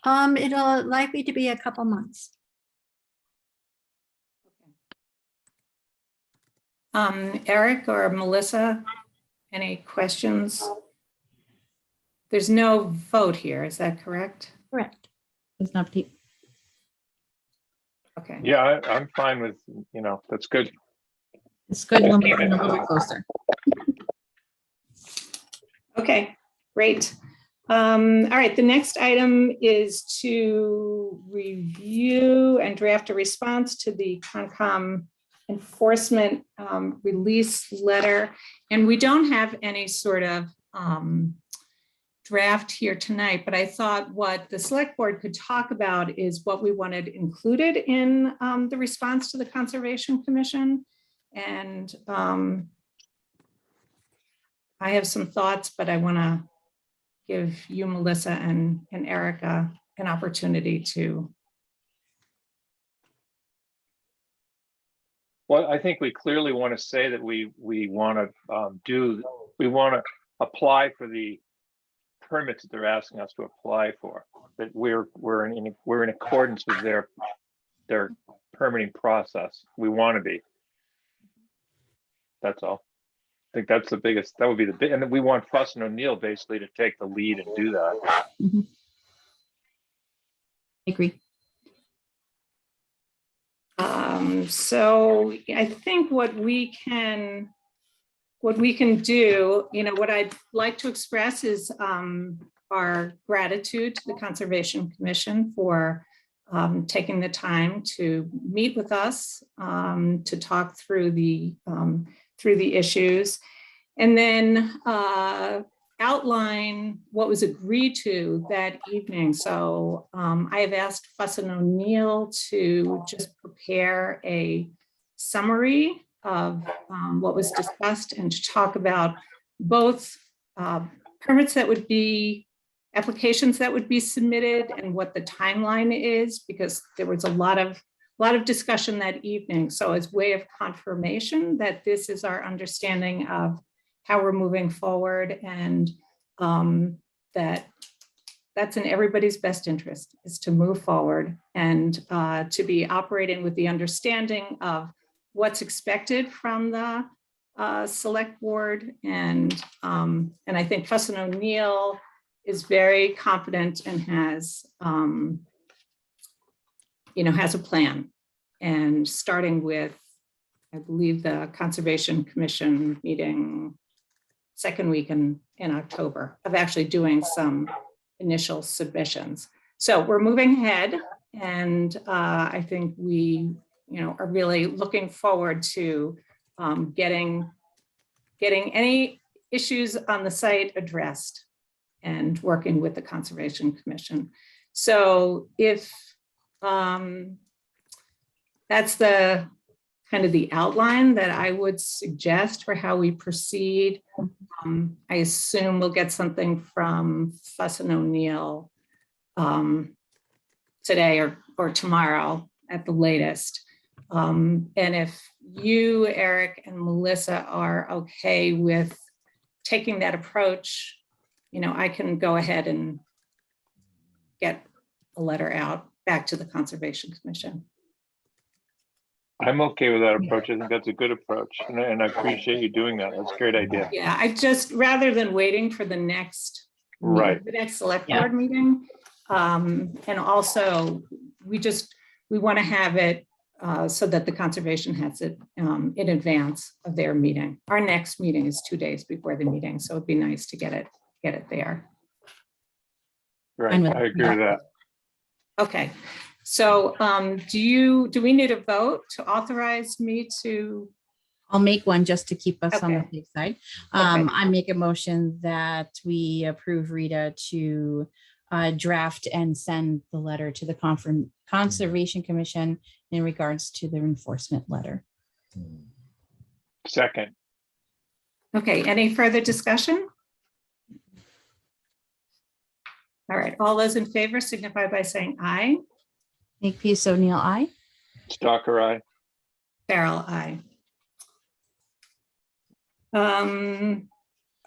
It'll likely to be a couple months. Eric or Melissa, any questions? There's no vote here, is that correct? Correct. It's not deep. Okay. Yeah, I'm fine with, that's good. It's good when we're getting a little closer. Okay, great. All right, the next item is to review and draft a response to the Concom enforcement release letter. And we don't have any sort of draft here tonight, but I thought what the select board could talk about is what we wanted included in the response to the Conservation Commission. And I have some thoughts, but I want to give you, Melissa, and Erica an opportunity to. Well, I think we clearly want to say that we want to apply for the permits that they're asking us to apply for, that we're in accordance with their permitting process. We want to be. That's all. I think that's the biggest, that would be the big, and then we want Fuss and O'Neill basically to take the lead and do that. Mhm. I agree. So I think what we can do, what I'd like to express is our gratitude to the Conservation Commission for taking the time to meet with us, to talk through the issues, and then outline what was agreed to that evening. So I have asked Fuss and O'Neill to just prepare a summary of what was discussed and to talk about both permits that would be, applications that would be submitted and what the timeline is, because there was a lot of discussion that evening. So as way of confirmation that this is our understanding of how we're moving forward, and that's in everybody's best interest, is to move forward and to be operating with the understanding of what's expected from the select board. And I think Fuss and O'Neill is very confident and has a plan. And starting with, I believe, the Conservation Commission meeting second week in October, of actually doing some initial submissions. So we're moving ahead, and I think we are really looking forward to getting any issues on the site addressed and working with the Conservation Commission. So if that's the kind of the outline that I would suggest for how we proceed. I assume we'll get something from Fuss and O'Neill today or tomorrow at the latest. And if you, Eric, and Melissa are okay with taking that approach, I can go ahead and get a letter out back to the Conservation Commission. I'm okay with that approach. I think that's a good approach, and I appreciate you doing that. That's a great idea. Yeah, I just, rather than waiting for the next, Right. the next select board meeting, and also we want to have it so that the conservation has it in advance of their meeting. Our next meeting is 2 days before the meeting, so it'd be nice to get it there. Right, I agree with that. Okay. So do we need a vote to authorize me to? I'll make one just to keep us on the Okay. safe side. Okay. I make a motion that we approve Rita to draft and send the letter to the Conservation Commission in regards to the enforcement letter. Second, Okay, any further discussion? All right, all those in favor signify by saying aye. Makepeace O'Neill, aye. Stalker, aye. Farrell, aye.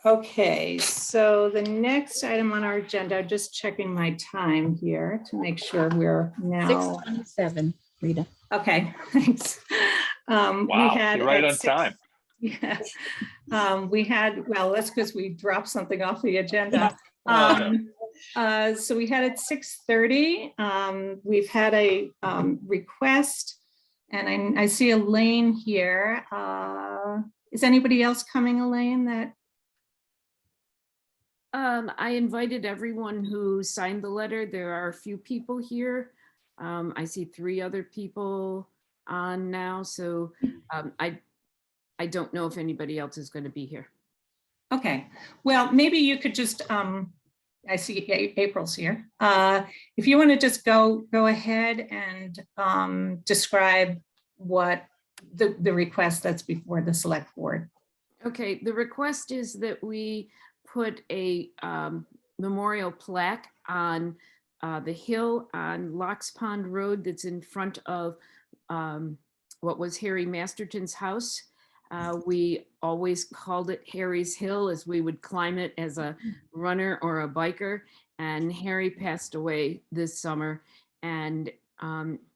Okay, so the next item on our agenda, just checking my time here to make sure we're now, 6:27, Rita. okay, thanks. Wow, you're right on time. Yeah. We had, well, that's because we dropped something off the agenda. So we had at 6:30, we've had a request, and I see Elaine here. Is anybody else coming, Elaine, that? I invited everyone who signed the letter. There are a few people here. I see 3 other people on now, so I don't know if anybody else is going to be here. Okay, well, maybe you could just, I see April's here. If you want to just go ahead and describe what the request that's before the select board. Okay, the request is that we put a memorial plaque on the hill on Locks Pond Road that's in front of what was Harry Masterton's house. We always called it Harry's Hill, as we would climb it as a runner or a biker. And Harry passed away this summer, and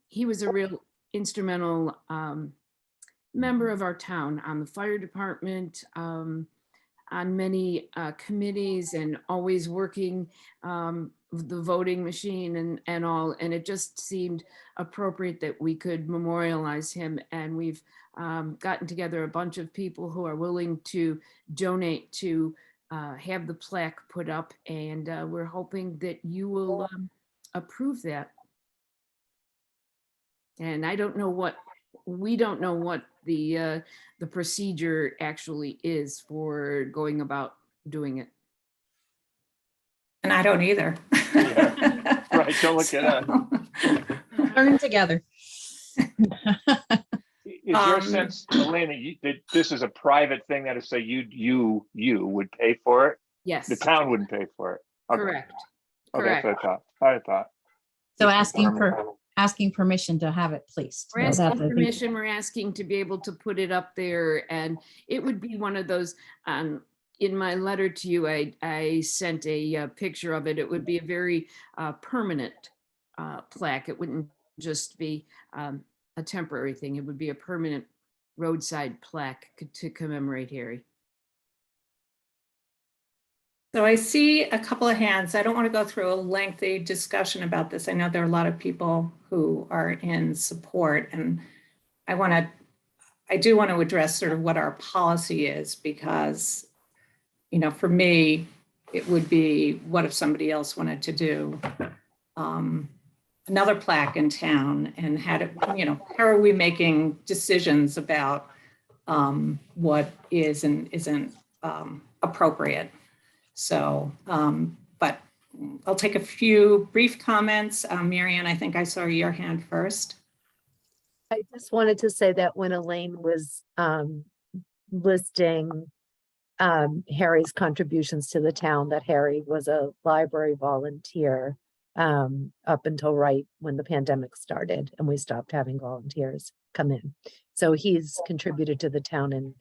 he was a real instrumental member of our town, on the fire department, on many committees, and always working the voting machine and all. And it just seemed appropriate that we could memorialize him. And we've gotten together a bunch of people who are willing to donate to have the plaque put up. And we're hoping that you will approve that. And I don't know what, we don't know what the procedure actually is for going about doing it. And I don't either. Yeah. Right, don't look it up. Learn together. Is your sense, Elena, that this is a private thing, that is, say you would pay for it? Yes. The town wouldn't pay for it? Okay. Correct. Okay, Correct. that's what I thought. So Just confirming. asking permission to have it placed. We're Well, asking that's, I think, permission, we're asking to be able to put it up there, and it would be one of those, in my letter to you, I sent a picture of it. It would be a very permanent plaque. It wouldn't just be a temporary thing. It would be a permanent roadside plaque to commemorate Harry. So I see a couple of hands. I don't want to go through a lengthy discussion about this. I know there are a lot of people who are in support, and I do want to address sort of what our policy is, because, you know, for me, it would be, what if somebody else wanted to do another plaque in town, and had it, you know, how are we making decisions about what is and isn't appropriate? So, but I'll take a few brief comments. Marianne, I think I saw your hand first. I just wanted to say that when Elaine was listing Harry's contributions to the town, that Harry was a library volunteer up until right when the pandemic started and we stopped having volunteers come in. So he's contributed to the town in,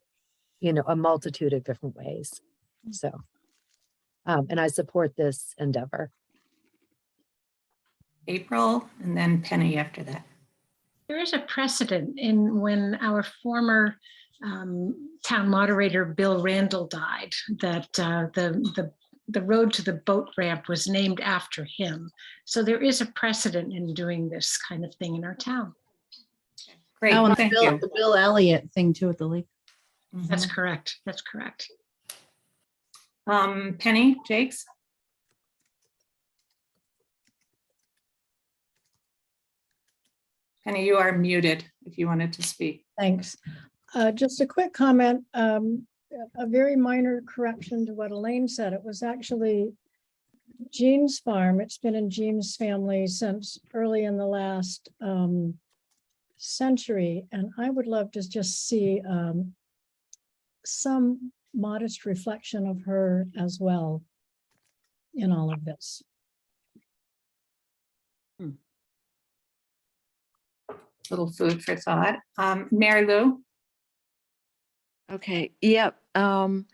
you know, a multitude of different ways. So, and I support this endeavor. April, and then Penny after that. There is a precedent in when our former town moderator, Bill Randall, died, that the road to the boat ramp was named after him. So there is a precedent in doing this kind of thing in our town. Great, oh, and thank Bill, you. the Bill Elliott thing too at the lake. That's correct. That's correct. Penny, Jakes? Penny, you are muted if you wanted to speak. Thanks. Just a quick comment, a very minor correction to what Elaine said. It was actually Jean's farm. It's been in Jean's family since early in the last century. And I would love to just see some modest reflection of her as well in all of this. Little food for thought. Mary Lou? Okay, yep. I'm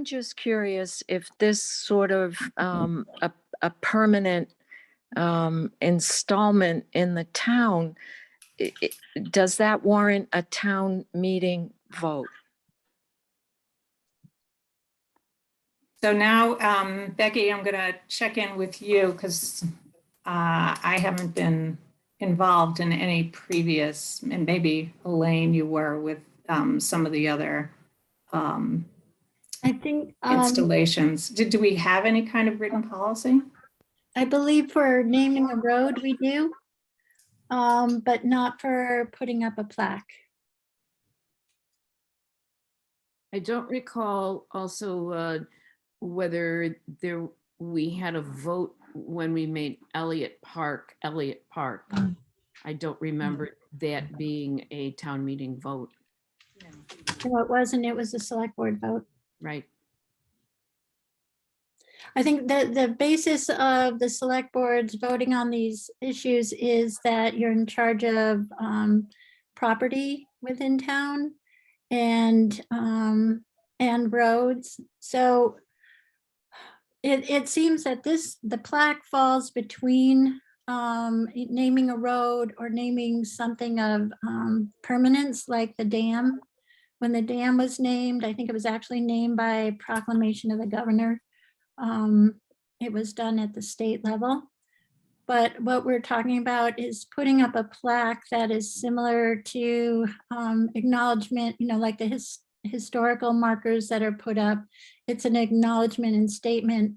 just curious if this sort of a permanent installment in the town, does that warrant a town meeting vote? So now, Becky, I'm going to check in with you because I haven't been involved in any previous, and maybe Elaine, you were with some of the other I think installations. Do we have any kind of written policy? I believe for naming a road we do, but not for putting up a plaque. I don't recall also whether we had a vote when we made Elliott Park. I don't remember that being a town meeting vote. No, it wasn't. It was a select board vote. Right. I think that the basis of the select boards voting on these issues is that you're in charge of property within town and roads. So it seems that the plaque falls between naming a road or naming something of permanence, like the dam. When the dam was named, I think it was actually named by proclamation of the governor. It was done at the state level. But what we're talking about is putting up a plaque that is similar to acknowledgement, like the historical markers that are put up. It's an acknowledgement and statement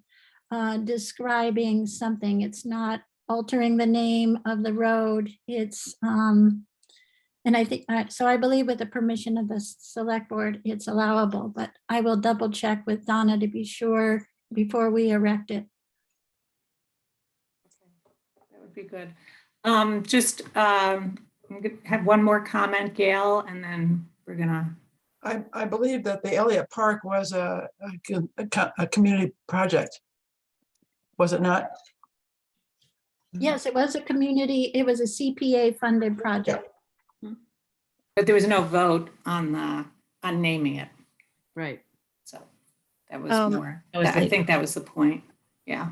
describing something. It's not altering the name of the road. It's, and I think, so I believe with the permission of the select board, it's allowable, but I will double check with Donna to be sure before we erect it. That would be good. I'm gonna have one more comment, Gail, and then we're gonna. I believe that the Elliott Park was a community project. Was it not? Yes, it was a community, it was a CPA funded project. But there was no vote on naming it. Right. So that was more, I think that was the point. Yeah.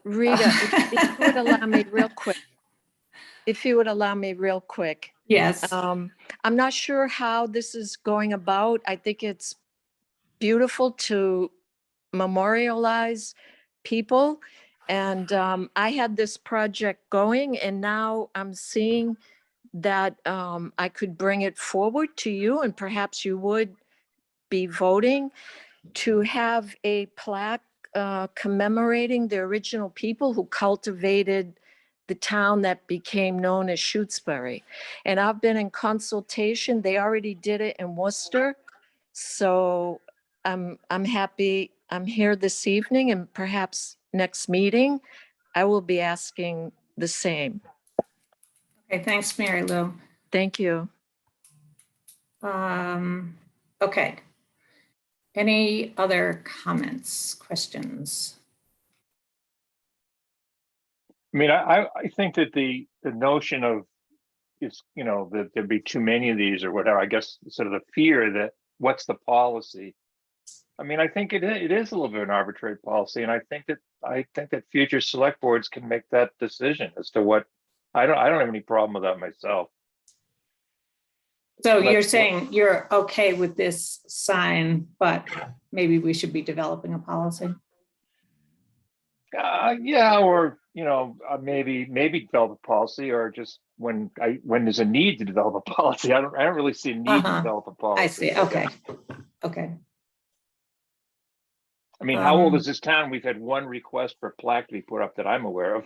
Rita, if you would allow me real quick. Yes. I'm not sure how this is going about. I think it's beautiful to memorialize people. And I had this project going, and now I'm seeing that I could bring it forward to you, and perhaps you would be voting to have a plaque commemorating the original people who cultivated the town that became known as Shutesbury. And I've been in consultation. They already did it in Worcester. So I'm happy I'm here this evening, and perhaps next meeting, I will be asking the same. Okay, thanks, Mary Lou. Thank you. Okay. Any other comments, questions? I mean, I think that the notion of is, that there'd be too many of these or whatever, I guess sort of the fear that what's the policy? I mean, I think it is a little bit of an arbitrary policy, and I think that future select boards can make that decision as to what. I don't have any problem with that myself. So you're saying you're okay with this sign, but maybe we should be developing a policy? Yeah, or maybe develop a policy, or just when there's a need to develop a policy. I don't really see a need to develop a policy. I see. Okay. Okay. I mean, how old is this town? We've had one request for a plaque to be put up that I'm aware of.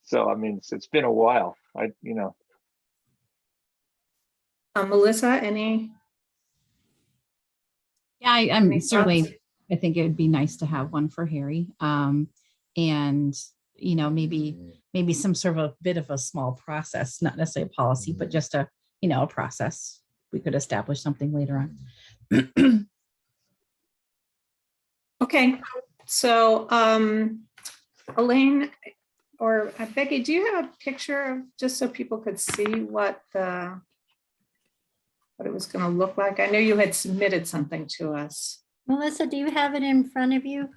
So, I mean, it's been a while. Melissa, any? Yeah, I'm Any certainly, thoughts? I think it would be nice to have one for Harry. And, maybe some sort of a bit of a small process, not necessarily a policy, but just a process. We could establish something later on. Okay, so Elaine or Becky, do you have a picture just so people could see what it was going to look like? I know you had submitted something to us. Melissa, do you have it in front of you?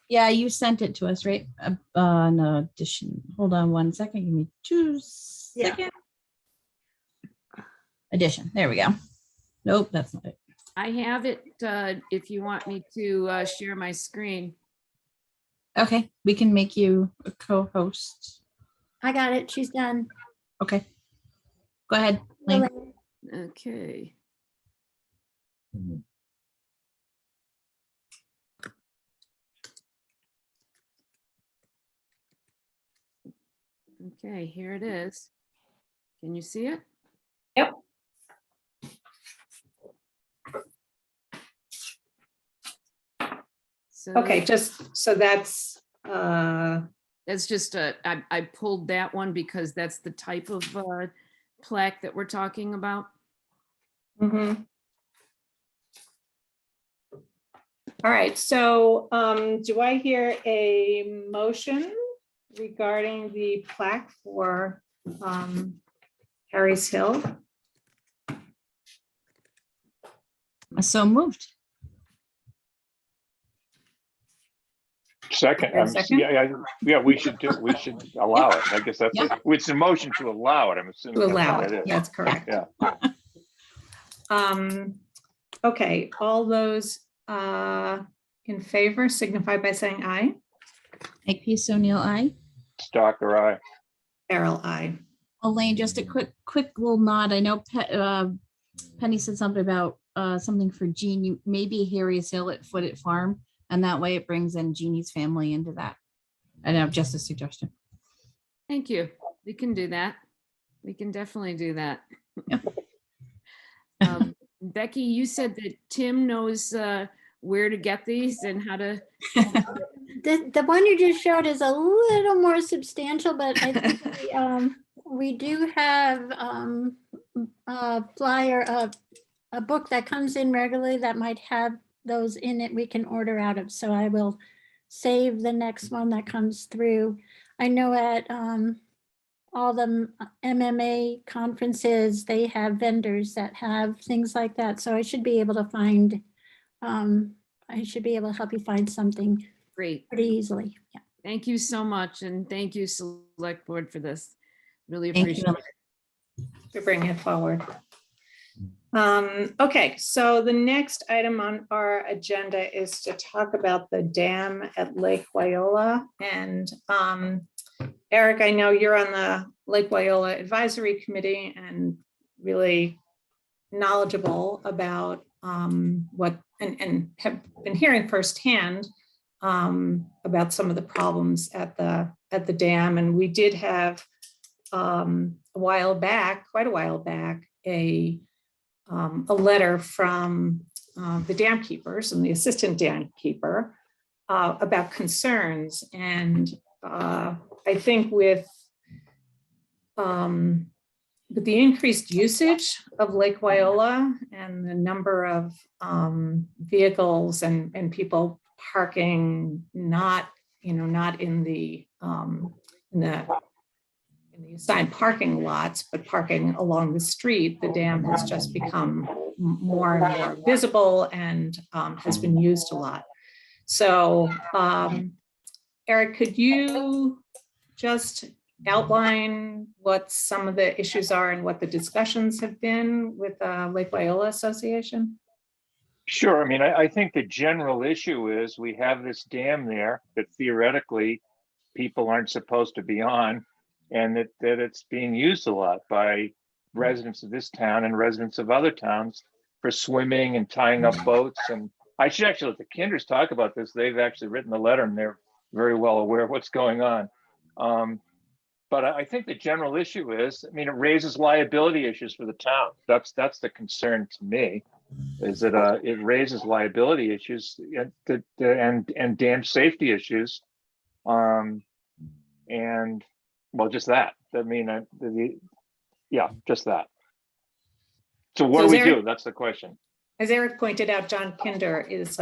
Yeah, you sent it to us, right? No addition. Hold on one second. Give me 2 seconds. Addition. There we go. Nope, that's not it. I have it if you want me to share my screen. Okay, we can make you a co-host. I got it. She's done. Okay. Go ahead, Elaine. Okay. Okay, here it is. Can you see it? Yep. So Okay, just so that's just I pulled that one because that's the type of plaque that we're talking about. mhm. All right, so do I hear a motion regarding the plaque for Harry's Hill? So moved. Second, Is there a second? yeah, we should allow it. I guess that's, Yeah. it's a motion to allow it. I'm assuming. To that's allow what it, is. that's correct. Yeah. Okay, all those in favor signify by saying aye. Makepeace O'Neill, aye. Stalker, aye. Errol, aye. Elaine, just a quick little nod. I know Penny said something about something for Jean. Maybe Harry's Hill at Foote Farm, and that way it brings in Jeannie's family into that. I know, just a suggestion. Thank you. We can do that. We can definitely do that. Becky, you said that Tim knows where to get these and how to. The one you just showed is a little more substantial, but I think we do have a flyer, a book that comes in regularly that might have those in it we can order out of. So I will save the next one that comes through. I know at all the MMA conferences, they have vendors that have things like that. So I should be able to find, I should be able to help you find something Great. pretty easily. Yeah. Thank you so much. And thank you, Select Board, for this. Really Thank appreciate you. it. To bring it forward. Okay, so the next item on our agenda is to talk about the dam at Lake Wyola. And Eric, I know you're on the Lake Wyola Advisory Committee and really knowledgeable about what and have been hearing firsthand about some of the problems at the dam. And we did have quite a while back, a letter from the dam keepers and the assistant dam keeper about concerns. And I think with the increased usage of Lake Wyola and the number of vehicles and people parking not in the assigned parking lots, but parking along the street, the dam has just become more and more visible and has been used a lot. So Eric, could you just outline what some of the issues are and what the discussions have been with Lake Wyola Association? Sure. I mean, I think the general issue is we have this dam there that theoretically people aren't supposed to be on, and that it's being used a lot by residents of this town and residents of other towns for swimming and tying up boats. And I should actually let the Kinders talk about this. They've actually written the letter and they're very well aware of what's going on. But I think the general issue is, I mean, it raises liability issues for the town. That's the concern to me, is that it raises liability issues and dam safety issues. And well, just that. I mean, yeah, just that. So what So do we Eric- do? That's the question. As Eric pointed out, John Kinder is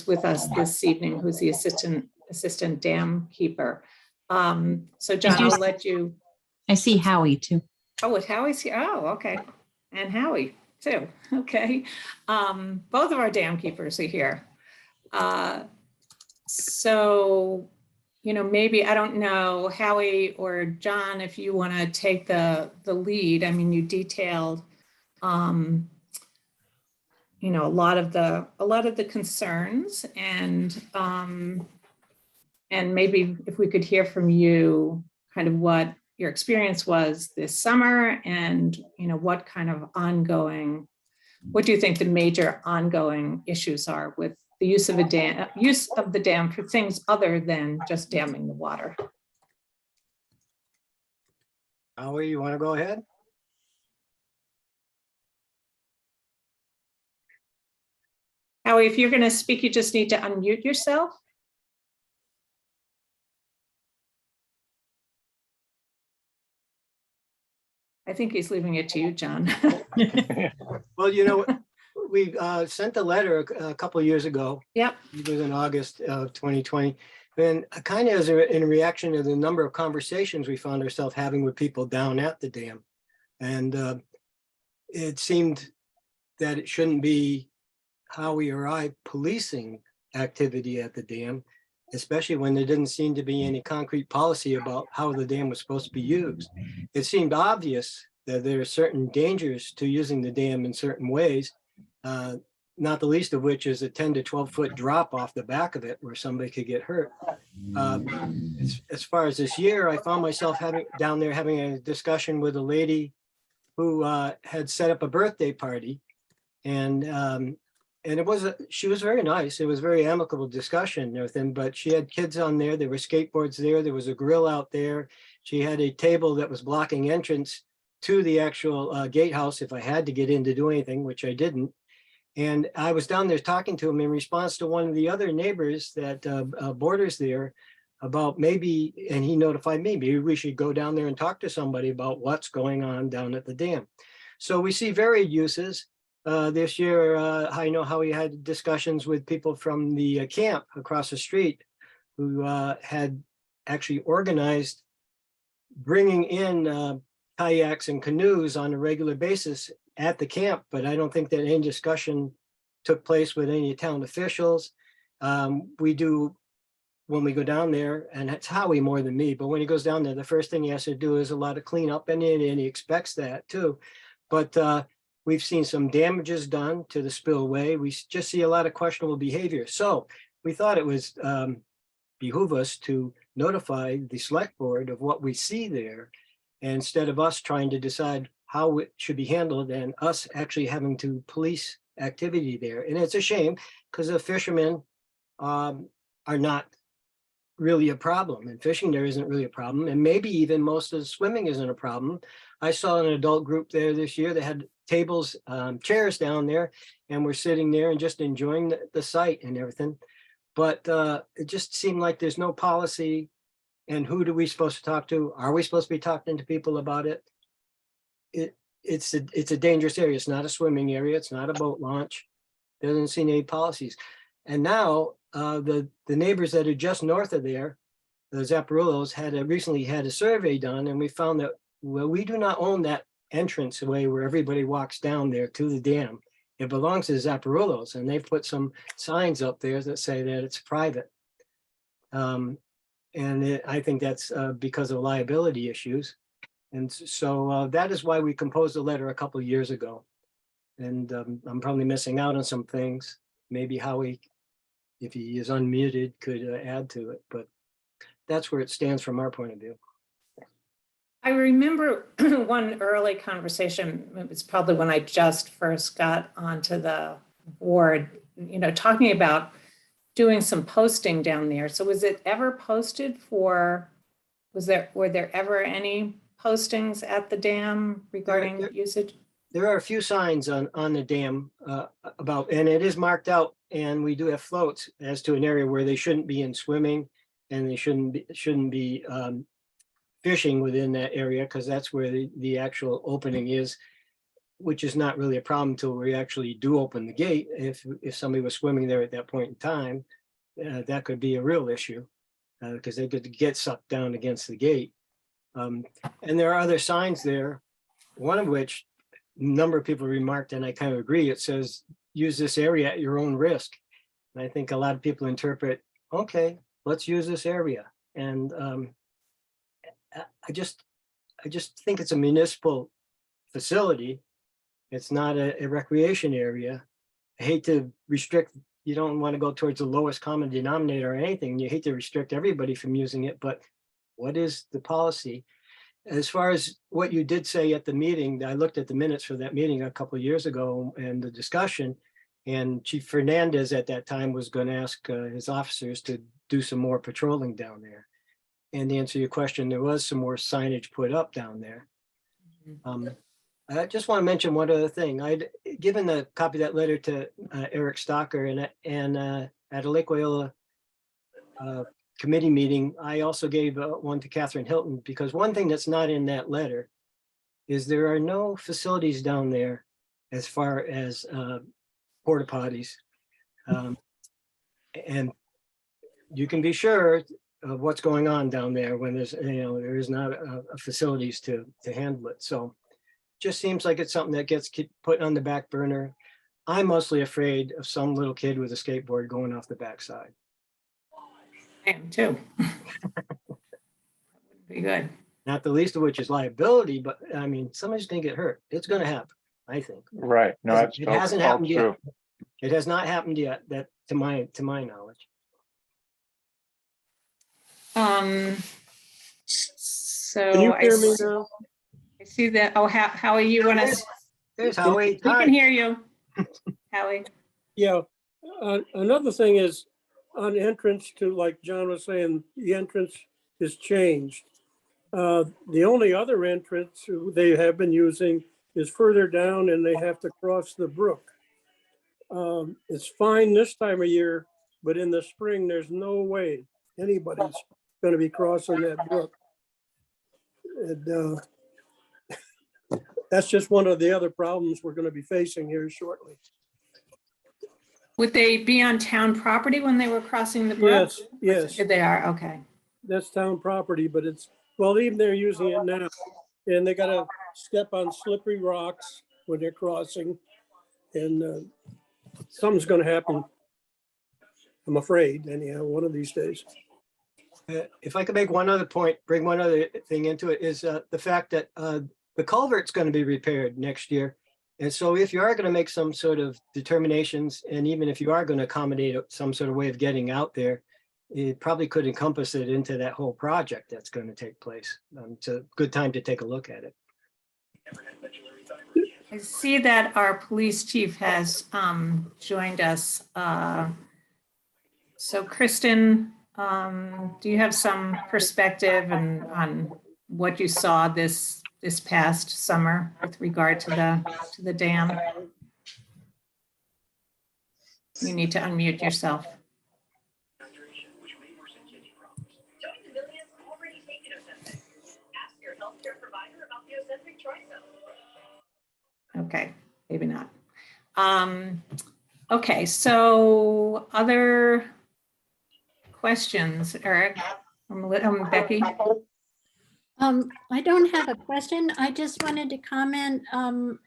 with us this evening, who's the assistant dam keeper. So John, do I'll see- let you. I see Howie too. Oh, with Howie's here. Oh, okay. And Howie too. Okay. Both of our dam keepers are here. So, maybe, I don't know, Howie or John, if you want to take the lead. I mean, you detailed, a lot of the concerns, and maybe if we could hear from you kind of what your experience was this summer, and what kind of what do you think the major ongoing issues are with the use of the dam for things other than just damming the water? Howie, you want to go ahead? Howie, if you're going to speak, you just need to unmute yourself. I think he's leaving it to you, John. Well, we sent a letter a couple of years ago. Yep. It was in August of 2020. And kind of in reaction to the number of conversations we found ourselves having with people down at the dam. And it seemed that it shouldn't be Howie or I policing activity at the dam, especially when there didn't seem to be any concrete policy about how the dam was supposed to be used. It seemed obvious that there are certain dangers to using the dam in certain ways, not the least of which is a 10 to 12 foot drop off the back of it where somebody could get hurt. As far as this year, I found myself down there having a discussion with a lady who had set up a birthday party, and she was very nice. It was a very amicable discussion and everything, but she had kids on there. There were skateboards there. There was a grill out there. She had a table that was blocking entrance to the actual gatehouse if I had to get in to do anything, which I didn't. And I was down there talking to him in response to one of the other neighbors that borders there about maybe, and he notified me, maybe we should go down there and talk to somebody about what's going on down at the dam. So we see varied uses. This year, I know how we had discussions with people from the camp across the street who had actually organized bringing in kayaks and canoes on a regular basis at the camp, but I don't think that any discussion took place with any town officials. We do, when we go down there, and it's Howie more than me, but when he goes down there, the first thing he has to do is a lot of cleanup, and he expects that too. But we've seen some damages done to the spillway. We just see a lot of questionable behavior. So we thought it was behoove us to notify the select board of what we see there, instead of us trying to decide how it should be handled and us actually having to police activity there. And it's a shame because the fishermen are not really a problem, and fishing there isn't really a problem. And maybe even most of the swimming isn't a problem. I saw an adult group there this year that had tables, chairs down there, and we're sitting there and just enjoying the site and everything. But it just seemed like there's no policy. And who do we supposed to talk to? Are we supposed to be talking to people about it? It's a dangerous area. It's not a swimming area. It's not a boat launch. Doesn't see any policies. And now the neighbors that are just north of there, the Zapparillos, recently had a survey done, and we found that, well, we do not own that entrance way where everybody walks down there to the dam. It belongs to the Zapparillos, and they've put some signs up there that say that it's private. I think that's because of liability issues. And so that is why we composed a letter a couple of years ago. And I'm probably missing out on some things. Maybe Howie, if he is unmuted, could add to it. But that's where it stands from our point of view. I remember one early conversation, it was probably when I just first got onto the board, talking about doing some posting down there. So was it ever posted for were there ever any postings at the dam regarding usage? There are a few signs on the dam about, and it is marked out, and we do have floats as to an area where they shouldn't be in swimming, and they shouldn't be fishing within that area, because that's where the actual opening is, which is not really a problem until we actually do open the gate. If somebody was swimming there at that point in time, that could be a real issue, because they could get sucked down against the gate. And there are other signs there, one of which a number of people remarked, and I kind of agree, it says, use this area at your own risk. And I think a lot of people interpret, okay, let's use this area. And I just think it's a municipal facility. It's not a recreation area. I hate to restrict, you don't want to go towards the lowest common denominator or anything. You hate to restrict everybody from using it, but what is the policy? As far as what you did say at the meeting, I looked at the minutes for that meeting a couple of years ago and the discussion, and Chief Fernandez at that time was going to ask his officers to do some more patrolling down there. And to answer your question, there was some more signage put up down there. I just want to mention one other thing. I'd given a copy of that letter to Eric Stocker, and at a Lake Wyola committee meeting, I also gave one to Catherine Hilton, because one thing that's not in that letter is there are no facilities down there as far as porta potties. And you can be sure of what's going on down there when there's, there is not facilities to handle it. So just seems like it's something that gets put on the back burner. I'm mostly afraid of some little kid with a skateboard going off the backside. I am too. Be good. Not the least of which is liability, but I mean, somebody's gonna get hurt. It's gonna happen, I think. Right. No, that's It hasn't all happened yet. true. It has not happened yet, that to my knowledge. So Can you hear me see- now? I see that. Oh, Howie, you want to? There's Howie. We can hear you, Howie. Yeah, another thing is on entrance to, like John was saying, the entrance is changed. The only other entrance they have been using is further down, and they have to cross the brook. It's fine this time of year, but in the spring, there's no way anybody's going to be crossing that brook. And that's just one of the other problems we're going to be facing here shortly. Would they be on town property when they were crossing the brook? Yes, They are, okay. that's town property, but it's, well, even they're using it now. And they gotta step on slippery rocks when they're crossing. And something's gonna happen, I'm afraid, anyhow, one of these days. If I could make one other point, bring one other thing into it, is the fact that the culvert's going to be repaired next year. And so if you are going to make some sort of determinations, and even if you are going to accommodate some sort of way of getting out there, it probably could encompass it into that whole project that's going to take place. It's a good time to take a look at it. I see that our police chief has joined us. So Kristen, do you have some perspective on what you saw this past summer with regard to the dam? You need to unmute yourself. Okay, maybe not. Okay, so other questions, Eric? Becky? I don't have a question. I just wanted to comment.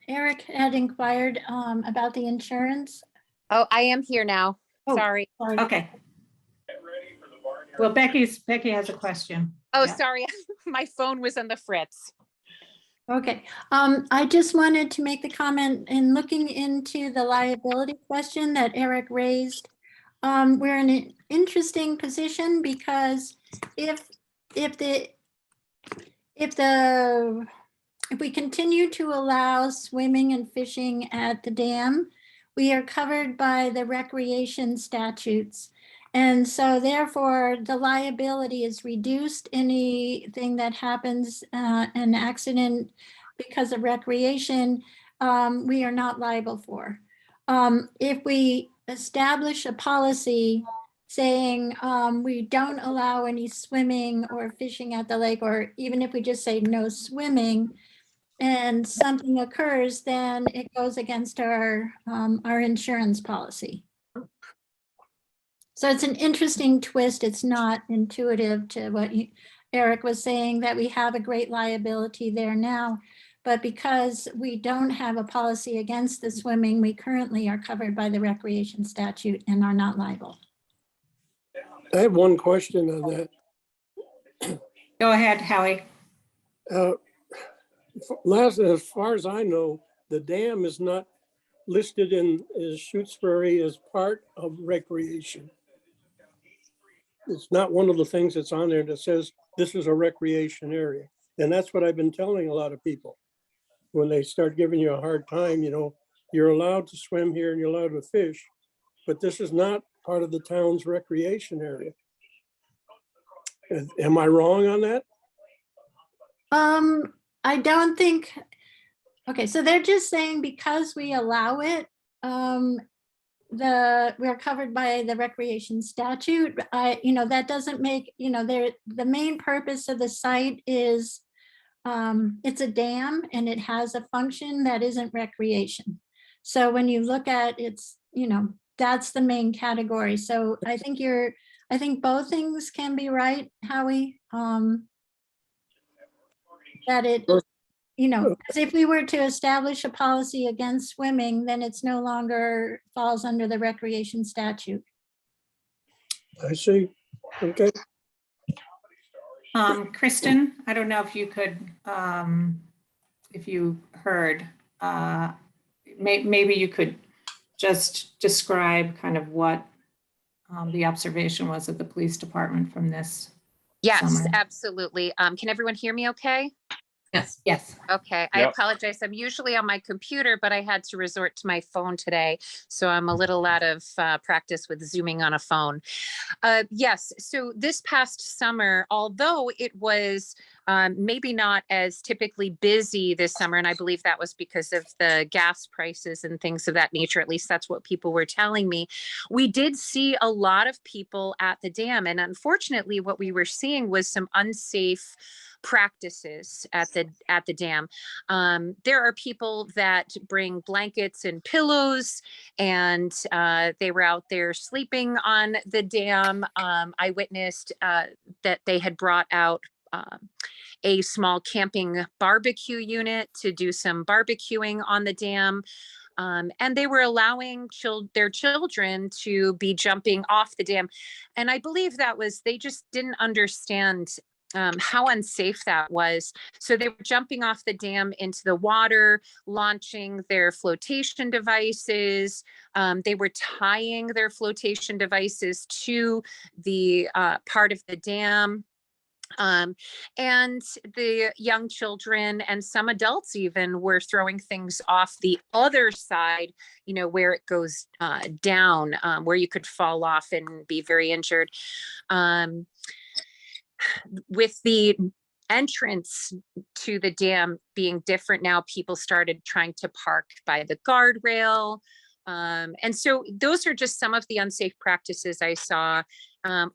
Eric had inquired about the insurance. Oh, I am here now. Oh, Sorry. Okay. Well, Becky has a question. Oh, Yeah. sorry. My phone was on the fritz. Okay, I just wanted to make the comment in looking into the liability question that Eric raised. We're in an interesting position because if we continue to allow swimming and fishing at the dam, we are covered by the recreation statutes. And so therefore, the liability is reduced. Anything that happens, an accident because of recreation, we are not liable for. If we establish a policy saying we don't allow any swimming or fishing at the lake, or even if we just say no swimming, and something occurs, then it goes against our insurance policy. So it's an interesting twist. It's not intuitive to what Eric was saying, that we have a great liability there now. But because we don't have a policy against the swimming, we currently are covered by the recreation statute and are not liable. I have one question on that. Go ahead, Howie. As far as I know, the dam is not listed in Shutesbury as part of recreation. It's not one of the things that's on there that says this is a recreation area. And that's what I've been telling a lot of people. When they start giving you a hard time, you know, you're allowed to swim here and you're allowed to fish, but this is not part of the town's recreation area. Am I wrong on that? I don't think, okay, so they're just saying because we allow it, we're covered by the recreation statute. That doesn't make, the main purpose of the site is it's a dam and it has a function that isn't recreation. So when you look at it's, that's the main category. So I think both things can be right, Howie. That it, because if we were to establish a policy against swimming, then it's no longer falls under the recreation statute. I see. Okay. Kristen, I don't know if you could, if you heard, maybe you could just describe kind of what the observation was of the police department from this. Yes, summer. absolutely. Can everyone hear me okay? Yes. Yes. Okay, I Yep. apologize. I'm usually on my computer, but I had to resort to my phone today. So I'm a little out of practice with Zooming on a phone. Yes, so this past summer, although it was maybe not as typically busy this summer, and I believe that was because of the gas prices and things of that nature, at least that's what people were telling me, we did see a lot of people at the dam. And unfortunately, what we were seeing was some unsafe practices at the dam. There are people that bring blankets and pillows, and they were out there sleeping on the dam. I witnessed that they had brought out a small camping barbecue unit to do some barbecuing on the dam. And they were allowing their children to be jumping off the dam. And I believe they just didn't understand how unsafe that was. So they were jumping off the dam into the water, launching their flotation devices. They were tying their flotation devices to the part of the dam. And the young children and some adults even were throwing things off the other side, where it goes down, where you could fall off and be very injured. With the entrance to the dam being different now, people started trying to park by the guardrail. And so those are just some of the unsafe practices I saw.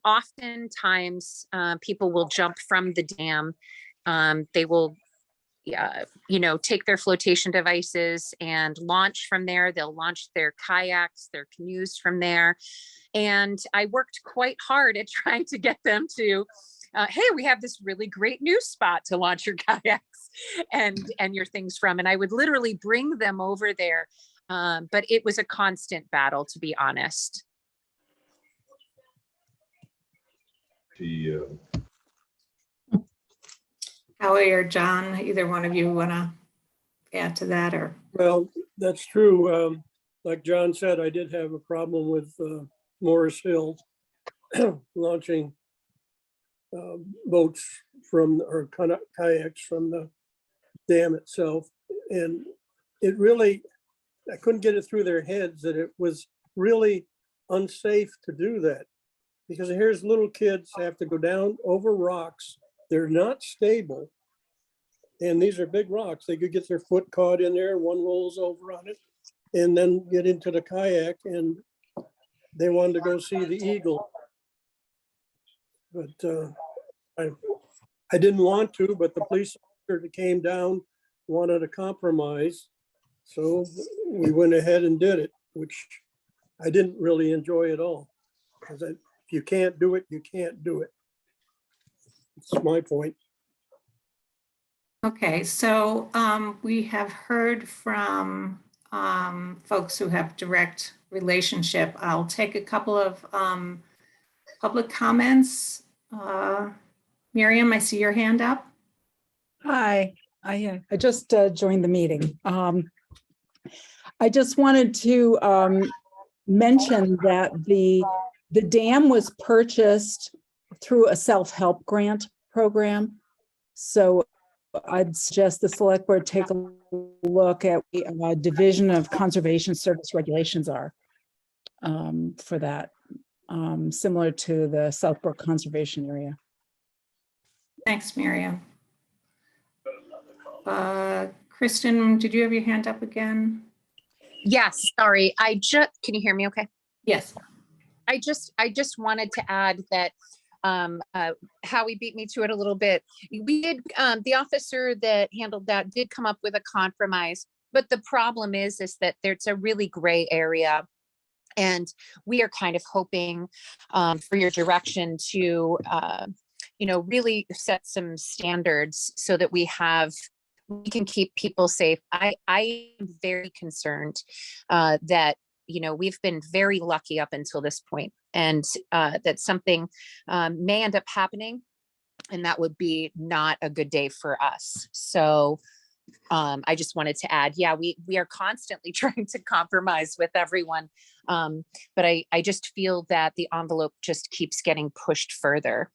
Oftentimes, people will jump from the dam. They will, take their flotation devices and launch from there. They'll launch their kayaks, their canoes from there. And I worked quite hard at trying to get them to, hey, we have this really great new spot to launch your kayaks and your things from. And I would literally bring them over there. But it was a constant battle, to be honest. Howie or John, either one of you want to add to that, or? Well, that's true. Like John said, I did have a problem with Morris Hill launching boats or kayaks from the dam itself. And it really, I couldn't get it through their heads that it was really unsafe to do that. because here's little kids have to go down over rocks. They're not stable. And these are big rocks. They could get their foot caught in there, one rolls over on it, and then get into the kayak, and they wanted to go see the eagle. But I didn't want to, but the police officer that came down wanted a compromise. So we went ahead and did it, which I didn't really enjoy at all. Because if you can't do it, you can't do it. That's my point. Okay, so we have heard from folks who have direct relationship. I'll take a couple of public comments. Miriam, I see your hand up. Hi, I just joined the meeting. I just wanted to mention that the dam was purchased through a self-help grant program. So I'd suggest the select board take a look at what Division of Conservation Service regulations are for that, similar to the Southbrook Conservation Area. Thanks, Miriam. Kristen, did you have your hand up again? Yes, sorry. Can you hear me okay? Yes. I just wanted to add that Howie beat me to it a little bit. We did, the officer that handled that did come up with a compromise, but the problem is that there's a really gray area. And we are kind of hoping for your direction to, really set some standards so that we can keep people safe. I am very concerned that, we've been very lucky up until this point, and that something may end up happening, and that would be not a good day for us. So I just wanted to add, yeah, we are constantly trying to compromise with everyone. But I just feel that the envelope just keeps getting pushed further.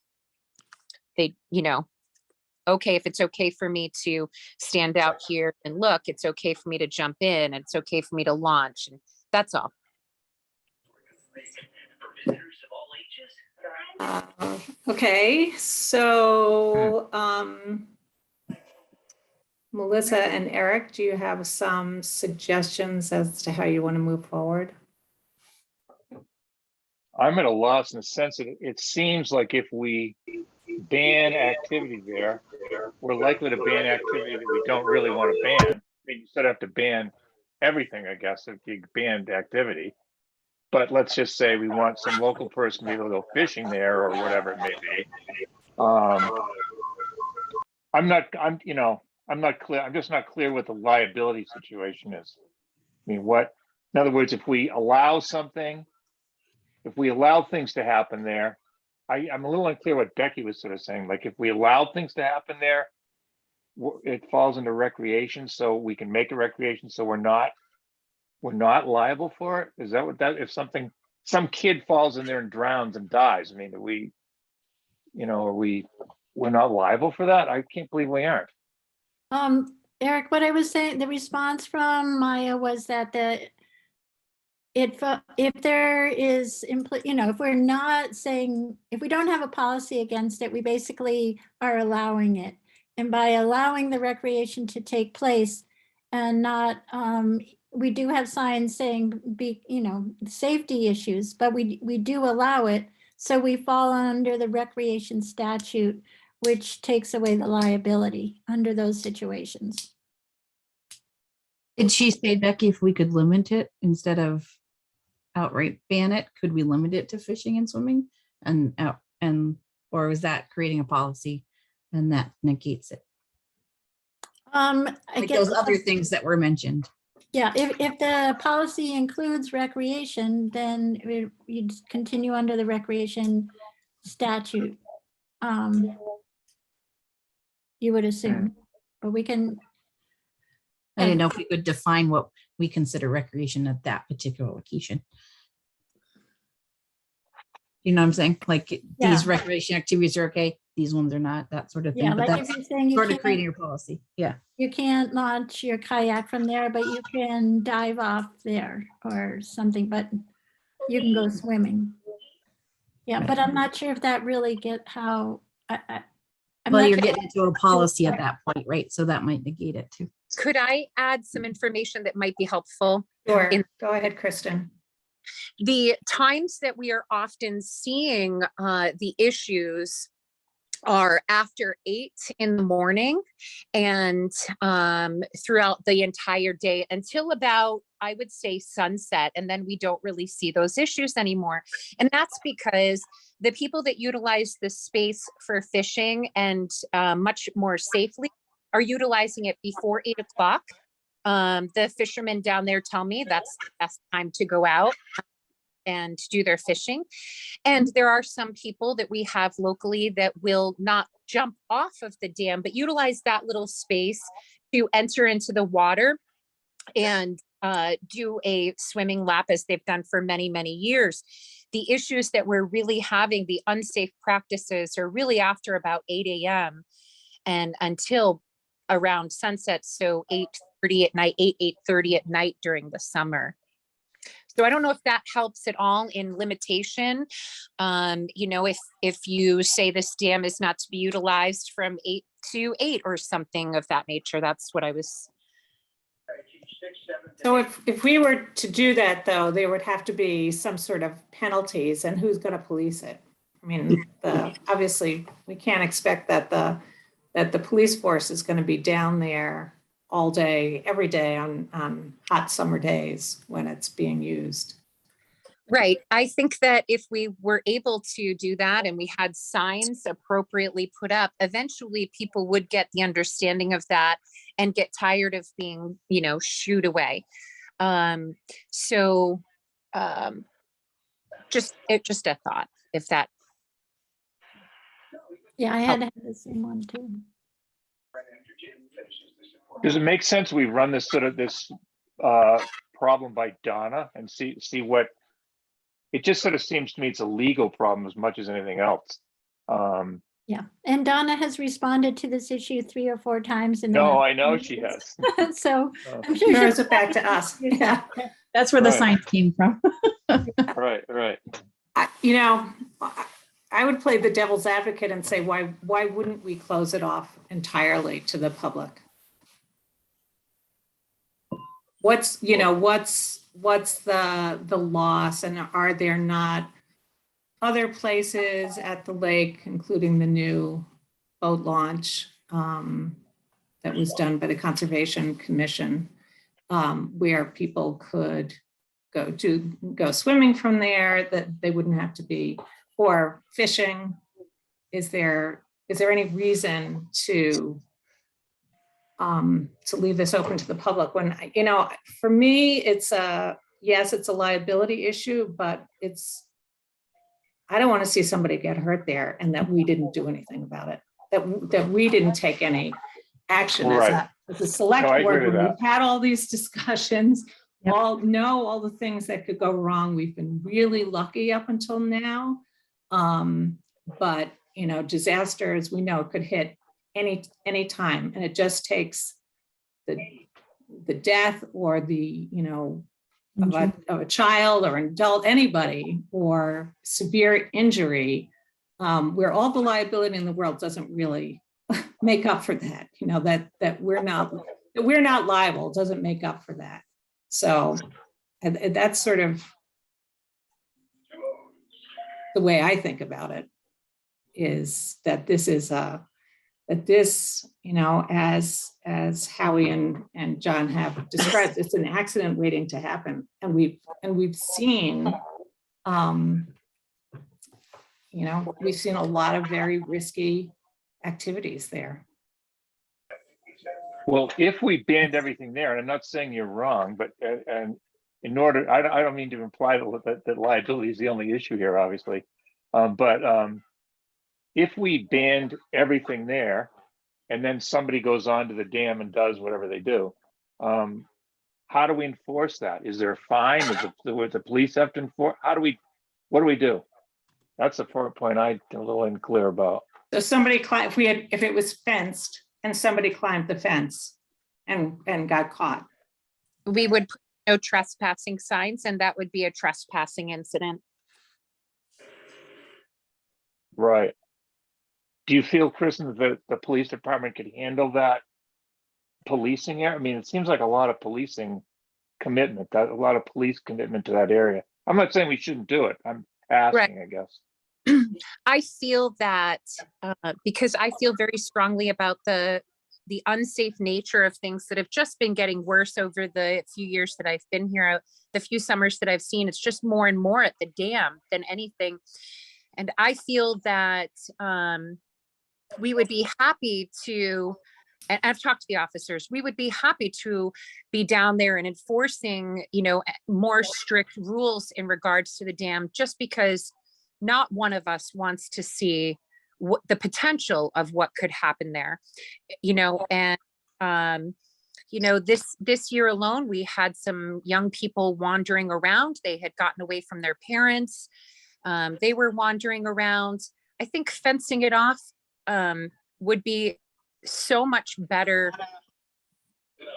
Okay, if it's okay for me to stand out here and look, it's okay for me to jump in, and it's okay for me to launch, and that's all. Okay, so Melissa and Eric, do you have some suggestions as to how you want to move forward? I'm at a loss in the sense that it seems like if we ban activity there, we're likely to ban activity that we don't really want to ban. I mean, you sort of have to ban everything, I guess, if you banned activity. But let's just say we want some local person to be able to go fishing there or whatever it may be. I'm not clear. I'm just not clear what the liability situation is. I mean, in other words, if we allow things to happen there, I'm a little unclear what Becky was sort of saying. Like, if we allow things to happen there, it falls into recreation, so we can make a recreation, so we're not liable for it. Is that what that? If some kid falls in there and drowns and dies, I mean, we're not liable for that? I can't believe we aren't. Eric, what I was saying, the response from Maya was that if there is, if we're not saying, if we don't have a policy against it, we basically are allowing it. And by allowing the recreation to take place and not, we do have signs saying, safety issues, but we do allow it. So we fall under the recreation statute, which takes away the liability under those situations. Did she say, Becky, if we could limit it instead of outright ban it, could we limit it to fishing and swimming or is that creating a policy and that negates it? I Like guess those other things that were mentioned. Yeah, if the policy includes recreation, then you'd continue under the recreation statute. You would assume, but we can. I didn't know if we could define what we consider recreation at that particular location. You know what I'm saying? Like these recreation activities are okay, these ones are not, that sort of thing. Yeah, but like that's if you're saying you sort of can't- creating your policy. Yeah. You can't launch your kayak from there, but you can dive off there or something, but you can go swimming. Yeah, but I'm not sure if that really I'm Well, not you're sure- getting into a policy at that point, right? So that might negate it too. Could I add some information that might be helpful? Sure. In Go ahead, Kristen. the times that we are often seeing the issues are after 8 in the morning and throughout the entire day until about, I would say, sunset. And then we don't really see those issues anymore. And that's because the people that utilize the space for fishing and much more safely are utilizing it before 8 o'clock. The fishermen down there tell me that's the best time to go out and do their fishing. And there are some people that we have locally that will not jump off of the dam, but utilize that little space to enter into the water and do a swimming lap as they've done for many, many years. The issues that we're really having, the unsafe practices, are really after about 8 a.m. and until around sunset. So 8:30 at night, 8:30 at night during the summer. So I don't know if that helps at all in limitation. You know, if you say this dam is not to be utilized from 8 to 8 or something of that nature, that's what I was. So if we were to do that, though, there would have to be some sort of penalties, and who's going to police it? I mean, obviously we can't expect that the police force is going to be down there all day, every day on hot summer days when it's being used. Right. I think that if we were able to do that and we had signs appropriately put up, eventually people would get the understanding of that and get tired of being, you know, shooed away. Just a thought, if that. Yeah, I had the same one too. Does it make sense we run this problem by Donna and see what, it just sort of seems to me it's a legal problem as much as anything else. Yeah, and Donna has responded to this issue 3 or 4 times. No, I know she has. So Oh. I'm sure Throws she'll it back to us. Yeah. That's where the Right. sign came from. Right. I would play the devil's advocate and say, why wouldn't we close it off entirely to the public? What's the loss, and are there not other places at the lake, including the new boat launch that was done by the Conservation Commission, where people could go swimming from there, that they wouldn't have to be, or fishing? Is there any reason to leave this open to the public when, for me, it's yes, it's a liability issue, but I don't want to see somebody get hurt there and that we didn't do anything about it, that we didn't take any action Right. as a select No, I board. agree with When that. we've had all these discussions, all the things that could go wrong. We've been really lucky up until now. But disasters, we know, could hit any time, and it just takes the death or the of a child or an adult, anybody, or severe injury, where all the liability in the world doesn't really make up for that. That we're not liable doesn't make up for that. So and that's sort of the way I think about it, is that this is as Howie and John have described, it's an accident waiting to happen. And we've seen, we've seen a lot of very risky activities there. Well, if we banned everything there, and I'm not saying you're wrong, but and in order, I don't mean to imply that liability is the only issue here, obviously, but if we banned everything there, and then somebody goes onto the dam and does whatever they do, how do we enforce that? Is there a fine? Would the police have to enforce? What do we do? That's the point I'm a little unclear about. So somebody climbed, if it was fenced and somebody climbed the fence and got caught. We would put no trespassing signs, and that would be a trespassing incident. Right. Do you feel, Kristen, that the police department could handle that policing area? I mean, it seems like a lot of policing commitment, that a lot of police commitment to that area. I'm not saying we shouldn't do it. I'm asking, I guess. I feel that because I feel very strongly about the unsafe nature of things that have just been getting worse over the few years that I've been here, the few summers that I've seen. It's just more and more at the dam than anything. And I feel that we would be happy to, and I've talked to the officers, we would be happy to be down there and enforcing, you know, more strict rules in regards to the dam, just because not one of us wants to see what the potential of what could happen there, you know. And you know, this year alone, we had some young people wandering around. They had gotten away from their parents. They were wandering around. I think fencing it off would be so much better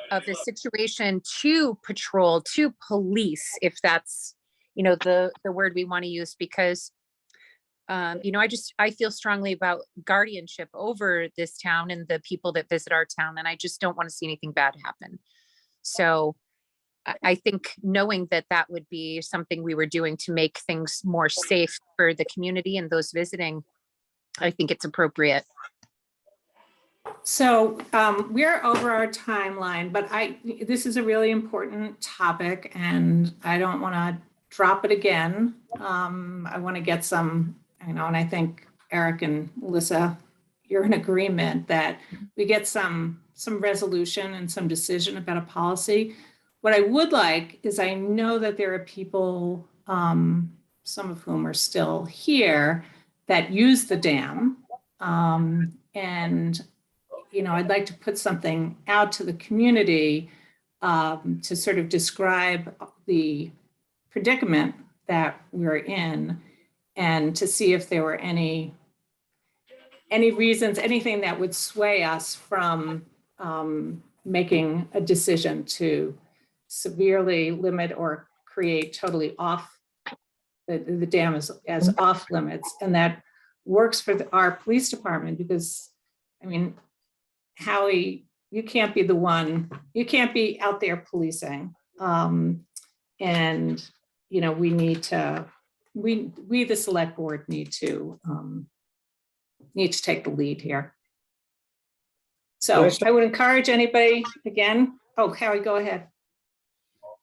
of a situation to patrol, to police, if that's, you know, the word we want to use, because you know, I feel strongly about guardianship over this town and the people that visit our town, and I just don't want to see anything bad happen. So I think knowing that that would be something we were doing to make things more safe for the community and those visiting, I think it's appropriate. So we're over our timeline, but this is a really important topic and I don't want to drop it again. I want to get some, you know, and I think Eric and Melissa, you're in agreement that we get some resolution and some decision about a policy. What I would like is, I know that there are people, some of whom are still here, that use the dam. And, you know, I'd like to put something out to the community to sort of describe the predicament that we're in, and to see if there were any reasons, anything that would sway us from making a decision to severely limit or create totally off the dam as off limits. And that works for our police department, because I mean, Howie, you can't be the one, you can't be out there policing. And, you know, we need to, we the select board need to take the lead here. So I would encourage anybody, again, oh, Howie, go ahead.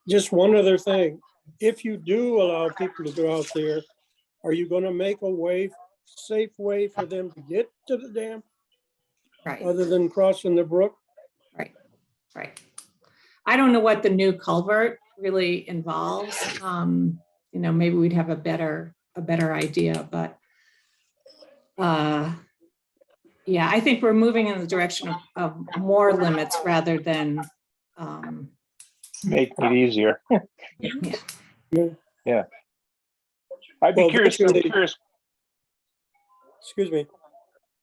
Just one other thing. If you do allow people to go out there, are you going to make a safe way for them to get to the dam? Right. Other than crossing the brook? Right, right. I don't know what the new culvert really involves. You know, maybe we'd have a better idea, but yeah, I think we're moving in the direction of more limits rather than Make it easier. Yeah. I'd be Well, curious. Excuse me.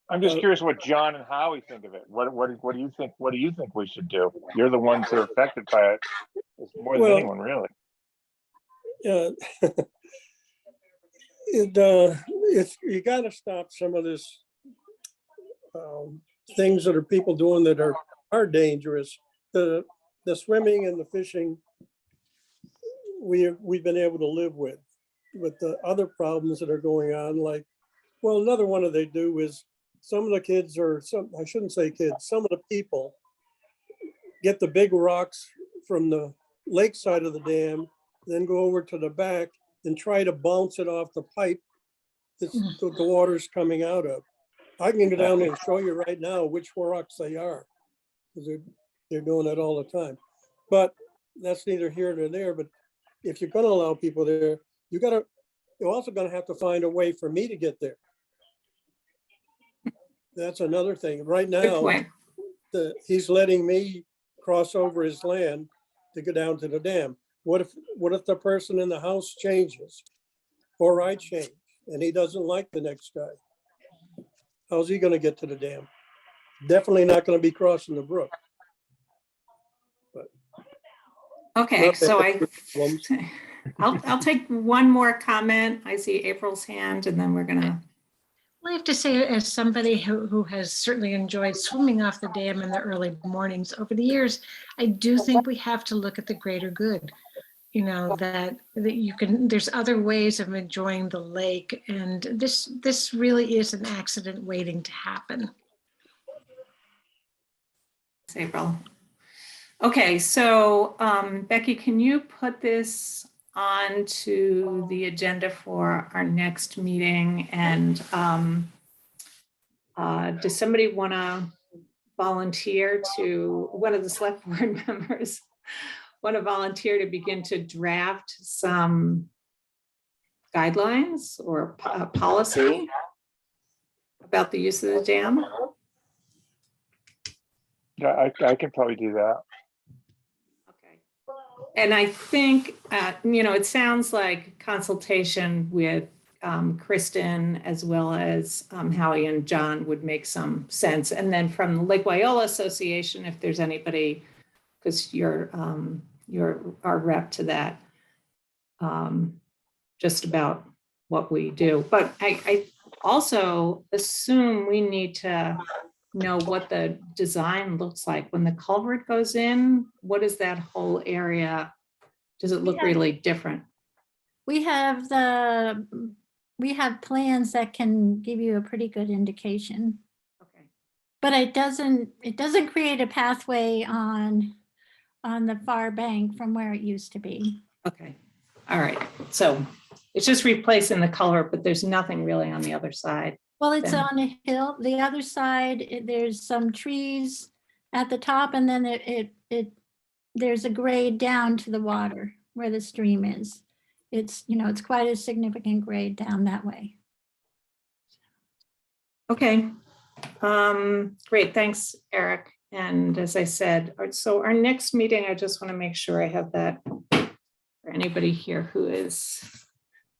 I'm just curious what John and Howie think of it. What do you think? What do you think we should do? You're the ones that are affected by it. It's more than anyone, really. It's you got to stop some of this things that are people doing that are dangerous. The swimming and the fishing we've been able to live with, but the other problems that are going on, like, well, another one that they do is some of the kids, or I shouldn't say kids, some of the people get the big rocks from the lake side of the dam, then go over to the back and try to bounce it off the pipe that the water's coming out of. I can go down there and show you right now which rocks they are, because they're doing that all the time. But that's neither here nor there. But if you're going to allow people there, you're also going to have to find a way for me to get there. That's another thing. Right now, he's letting me cross over his land to go down to the dam. What if the person in the house changes, or I change, and he doesn't like the next guy? How's he going to get to the dam? Definitely not going to be crossing the brook. But okay, so I'll take one more comment. I see April's hand, and then we're gonna I have to say, as somebody who has certainly enjoyed swimming off the dam in the early mornings over the years, I do think we have to look at the greater good. You know, that you can, there's other ways of enjoying the lake, and this really is an accident waiting to happen. April. Okay, so Becky, can you put this onto the agenda for our next meeting? And does somebody want to volunteer to, one of the select board members want to volunteer to begin to draft some guidelines or policy about the use of the dam? Yeah, I can probably do that. And I think, it sounds like consultation with Kristen as well as Howie and John would make some sense. And then from the Lake Wyola Association, if there's anybody, because you're our rep to that, just about what we do. But I also assume we need to know what the design looks like when the culvert goes in. What is that whole area? Does it look really different? We have plans that can give you a pretty good indication. Okay. But it doesn't create a pathway on the far bank from where it used to be. Okay. All right. So it's just replacing the culvert, but there's nothing really on the other side. Well, it's then. on a hill. The other side, there's some trees at the top, and then there's a grade down to the water where the stream is. It's quite a significant grade down that way. Okay. Great. Thanks, Eric. And as I said, so our next meeting, I just want to make sure I have that for anybody here who is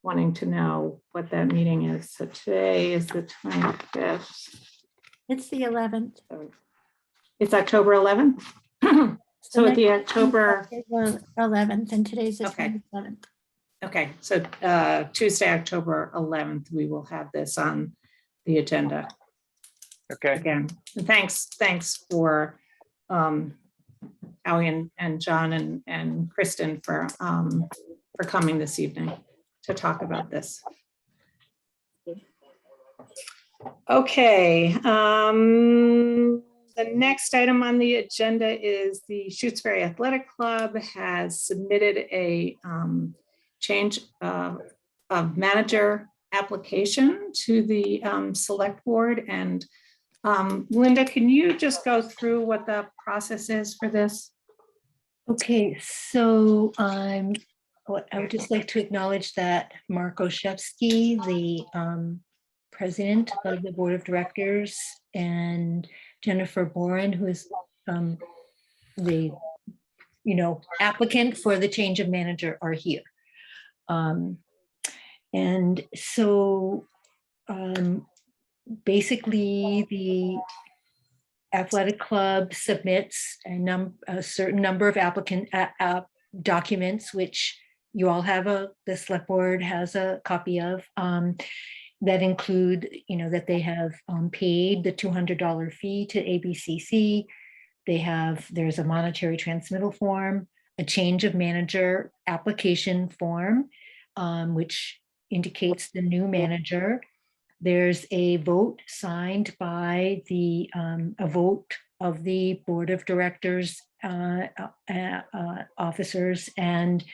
wanting to know what that meeting is. So today is the 25th. It's the 11th. It's October 11th. So at the October 11th, and today's the Okay. 27th. Okay, so Tuesday, October 11th, we will have this on the agenda. Okay. Again, and thanks for Howie and John and Kristen for coming this evening to talk about this. Okay, the next item on the agenda is the Shutesbury Athletic Club has submitted a change of manager application to the select board. And Linda, can you just go through what the process is for this? Okay, so I would just like to acknowledge that Mark Oshevsky, the president of the board of directors, and Jennifer Boren, who is the applicant for the change of manager, are here. And so basically the athletic club submits a certain number of applicant documents, which you all have the select board has a copy of, that include, that they have paid the $200 fee to ABCC. There's a monetary transmittal form, a change of manager application form, which indicates the new manager. There's a vote signed by a vote of the board of directors, officers, and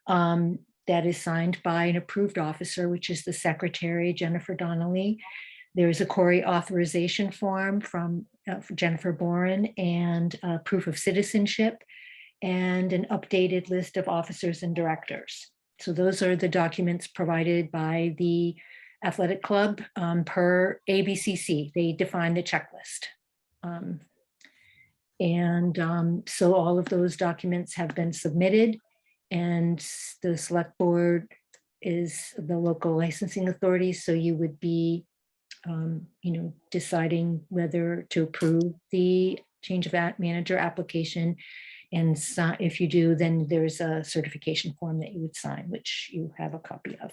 that is signed by an approved officer, which is the secretary, Jennifer Donnelly. There's a Corey authorization form from Jennifer Boren, and proof of citizenship, and an updated list of officers and directors. So those are the documents provided by the athletic club per ABCC. They define the checklist. So all of those documents have been submitted, and the select board is the local licensing authority. So you would be, deciding whether to approve the change of manager application. And so if you do, then there's a certification form that you would sign, which you have a copy of.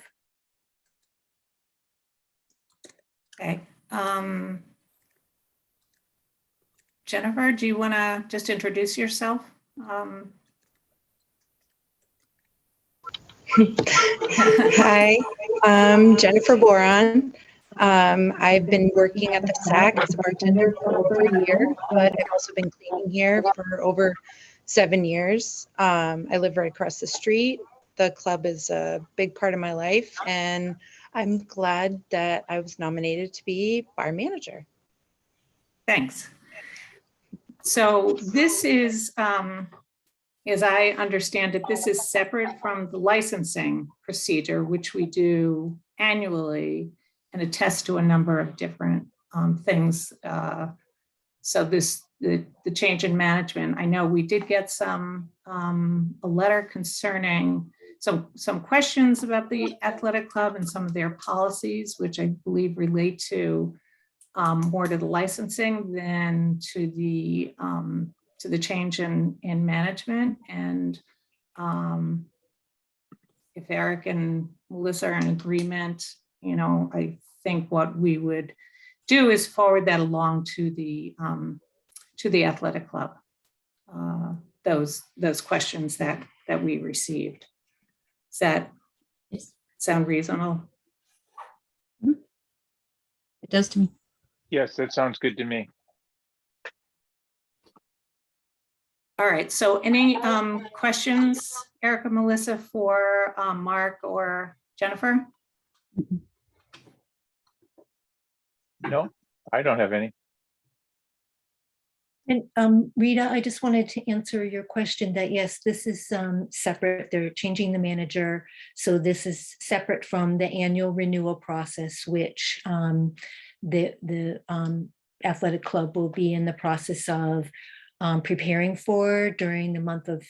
Okay. Jennifer, do you want to just introduce yourself? Hi, I'm Jennifer Boron. I've been working at the SAC as a bartender for over a year, but I've also been cleaning here for over 7 years. I live right across the street. The club is a big part of my life, and I'm glad that I was nominated to be bar manager. Thanks. So this is, as I understand it, this is separate from the licensing procedure, which we do annually and attest to a number of different things. So the change in management, I know we did get a letter concerning some questions about the athletic club and some of their policies, which I believe relate to more to the licensing than to the change in management. And if Eric and Melissa are in agreement, I think what we would do is forward that along to the athletic club. Those questions that we received. Does that sound reasonable? It does to me. Yes, that sounds good to me. All right, so any questions, Erica, Melissa, for Mark or Jennifer? No, I don't have any. And Rita, I just wanted to answer your question that yes, this is separate. They're changing the manager. So this is separate from the annual renewal process, which the athletic club will be in the process of preparing for during the month of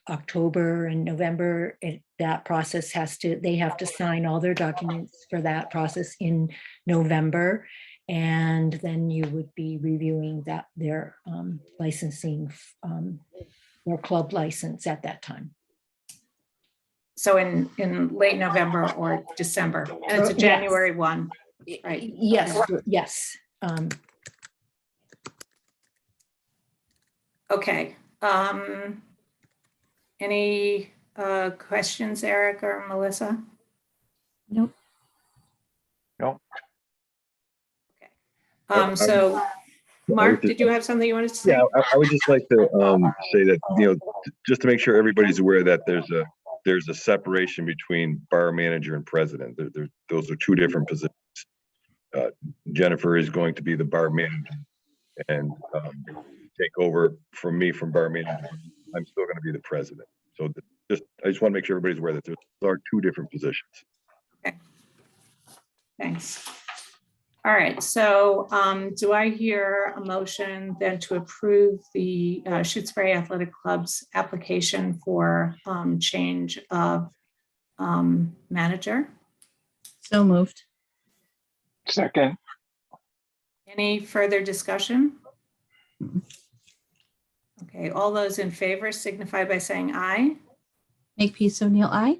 October and November. That process they have to sign all their documents for that process in November. And then you would be reviewing their licensing, their club license at that time. So in late November or December, and it's a January 1, right? Yes, yes. Okay. Any questions, Eric or Melissa? Nope. No. So Mark, did you have something you wanted to say? Yeah, I would just like to say that, just to make sure everybody's aware that there's a separation between bar manager and president. Those are two different positions. Jennifer is going to be the bar manager and take over from me from bar manager. I'm still going to be the president. So I just want to make sure everybody's aware that there are two different positions. Okay. Thanks. All right, so do I hear a motion then to approve the Shutesbury Athletic Club's application for change of manager? So moved. Second. Any further discussion? Okay, all those in favor signify by saying aye. Makepeace O'Neill, aye.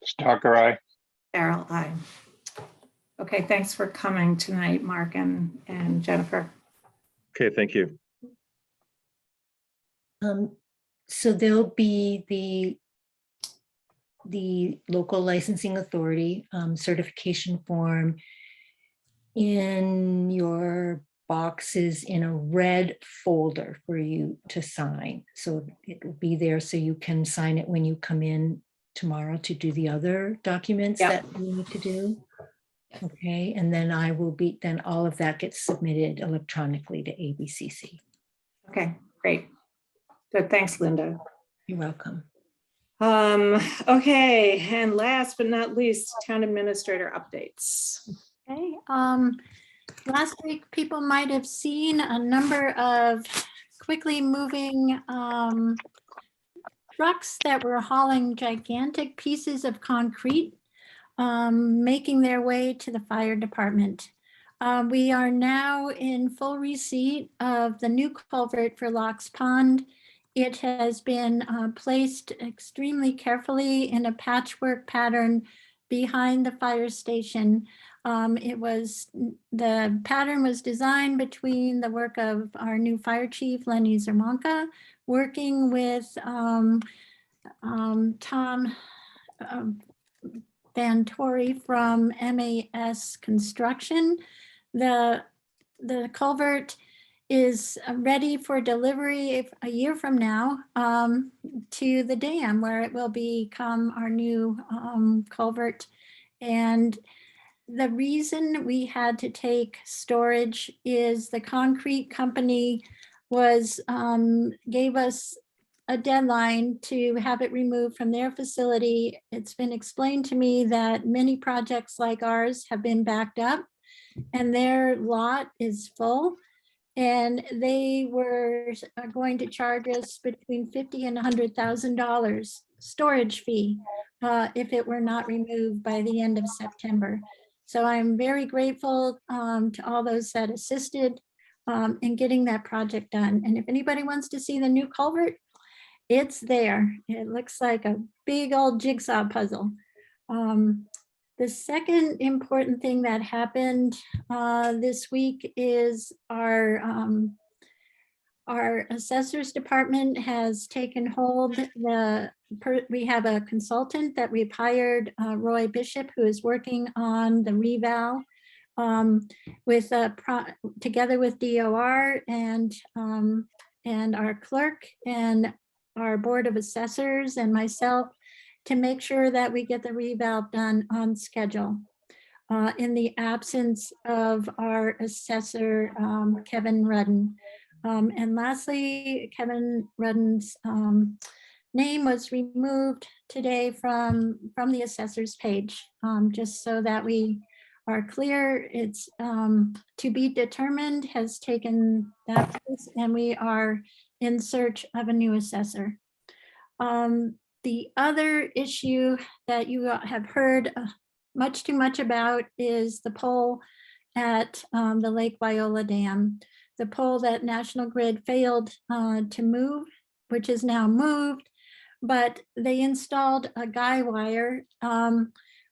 Stalker, aye. Farrell, aye. Okay, thanks for coming tonight, Mark and Jennifer. Okay, thank you. So there'll be the local licensing authority certification form in your boxes in a red folder for you to sign. So it will be there so you can sign it when you come in tomorrow to do the other documents that you need to do. Okay, and then then all of that gets submitted electronically to ABCC. Okay, great. Good, thanks, Linda. You're welcome. Okay, and last but not least, town administrator updates. Okay, last week, people might have seen a number of quickly moving trucks that were hauling gigantic pieces of concrete, making their way to the fire department. We are now in full receipt of the new culvert for Locks Pond. It has been placed extremely carefully in a patchwork pattern behind the fire station. The pattern was designed between the work of our new fire chief, Lenny Zermonka, working with Tom Van Torrey from MAS Construction. The culvert is ready for delivery a year from now to the dam, where it will become our new culvert. And the reason we had to take storage is the concrete company gave us a deadline to have it removed from their facility. It's been explained to me that many projects like ours have been backed up and their lot is full. And they were going to charge us between $50,000 and $100,000 storage fee if it were not removed by the end of September. So I'm very grateful to all those that assisted in getting that project done. And if anybody wants to see the new culvert, it's there. It looks like a big old jigsaw puzzle. The second important thing that happened this week is our assessor's department has taken hold. We have a consultant that we've hired, Roy Bishop, who is working on the reval together with DOR and our clerk and our board of assessors and myself, to make sure that we get the reval done on schedule in the absence of our assessor, Kevin Rudden. And lastly, Kevin Rudden's name was removed today from the assessor's page, just so that we are clear. It's to be determined has taken that place, and we are in search of a new assessor. The other issue that you have heard much too much about is the pole at the Lake Viola Dam. The pole that National Grid failed to move, which is now moved, but they installed a guy wire,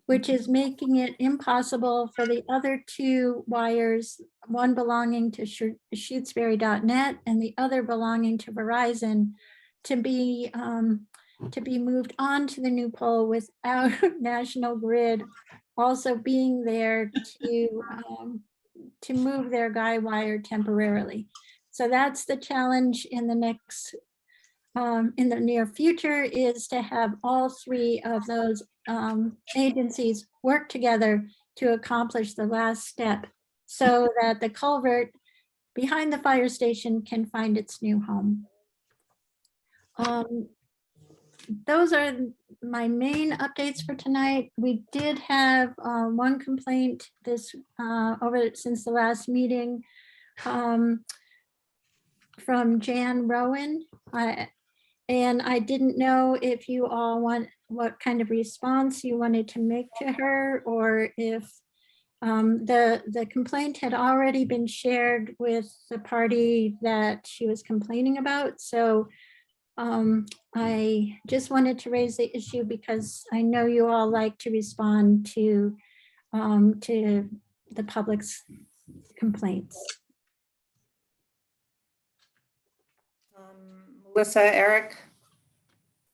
which is making it impossible for the other two wires, one belonging to Shutesbury.net and the other belonging to Verizon, to be moved onto the new pole without National Grid also being there to move their guy wire temporarily. So that's the challenge in the near future, is to have all three of those agencies work together to accomplish the last step, so that the culvert behind the fire station can find its new home. Those are my main updates for tonight. We did have one complaint since the last meeting from Jan Rowan. And I didn't know if you all what kind of response you wanted to make to her, or if the complaint had already been shared with the party that she was complaining about. So I just wanted to raise the issue because I know you all like to respond to the public's complaints. Melissa, Eric,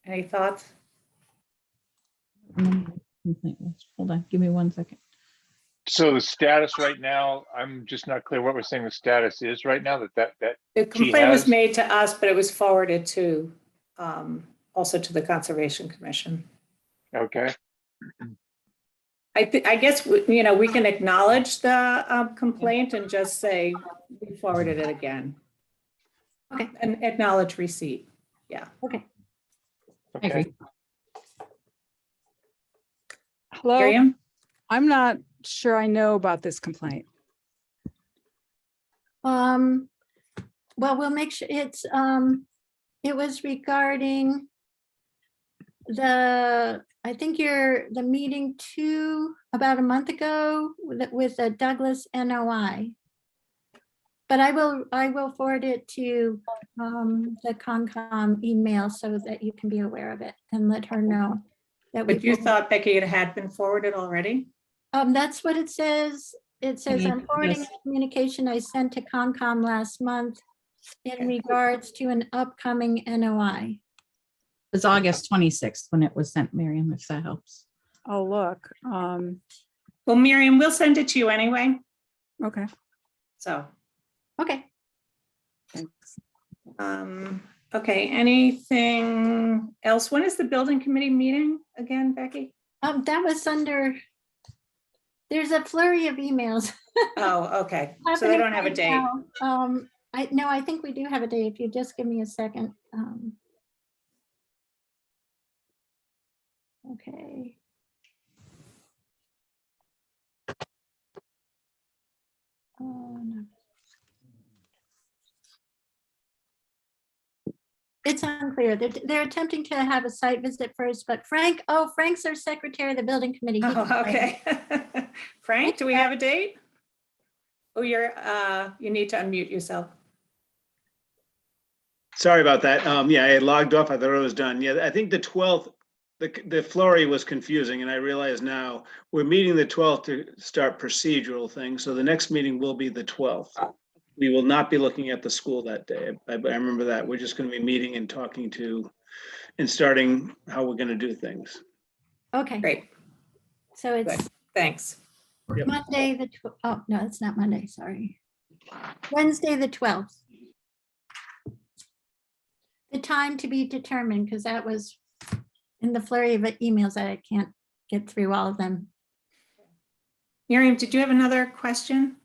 any thoughts? Hold on, give me 1 second. So the status right now, I'm just not clear what we're saying the status is right now, that The complaint was made to us, but it was forwarded to also to the Conservation Commission. Okay. I guess, we can acknowledge the complaint and just say we forwarded it again. Okay. And acknowledge receipt. Yeah. Okay. Okay. Hello, Miriam? I'm not sure I know about this complaint. Well, we'll make sure it was regarding the meeting about a month ago with the Douglas NOI. But I will forward it to the Concom email so that you can be aware of it and let her know. that we. But you thought, Becky, it had been forwarded already? That's what it says. It says, I'm forwarding Yes. a communication I sent to Concom last month in regards to an upcoming NOI. It was August 26th when it was sent, Miriam, if that helps. Oh, look. Well, Miriam, we'll send it to you anyway. Okay. So, Okay. okay, anything else? When is the building committee meeting again, Becky? That was under, there's a flurry of emails. Oh, okay. So they don't have a happening date. right now. I think we do have a date. If you just give me a second. Okay. Oh, no. It's unclear. They're attempting to have a site visit first, but Frank's our secretary of the building committee. He Oh, can- okay. Frank, do we have a date? Oh, you need to unmute yourself. Sorry about that. Yeah, I had logged off. I thought it was done. Yeah, I think the 12th, the flurry was confusing, and I realize now we're meeting the 12th to start procedural things. So the next meeting will be the 12th. We will not be looking at the school that day. I remember that. We're just going to be meeting and talking to and starting how we're going to do things. Okay. Great. So it's Good. Thanks. Monday, oh, no, it's not Monday, sorry. Wednesday, the 12th. The time to be determined, because that was in the flurry of emails that I can't get through all of them. Miriam, did you have another question?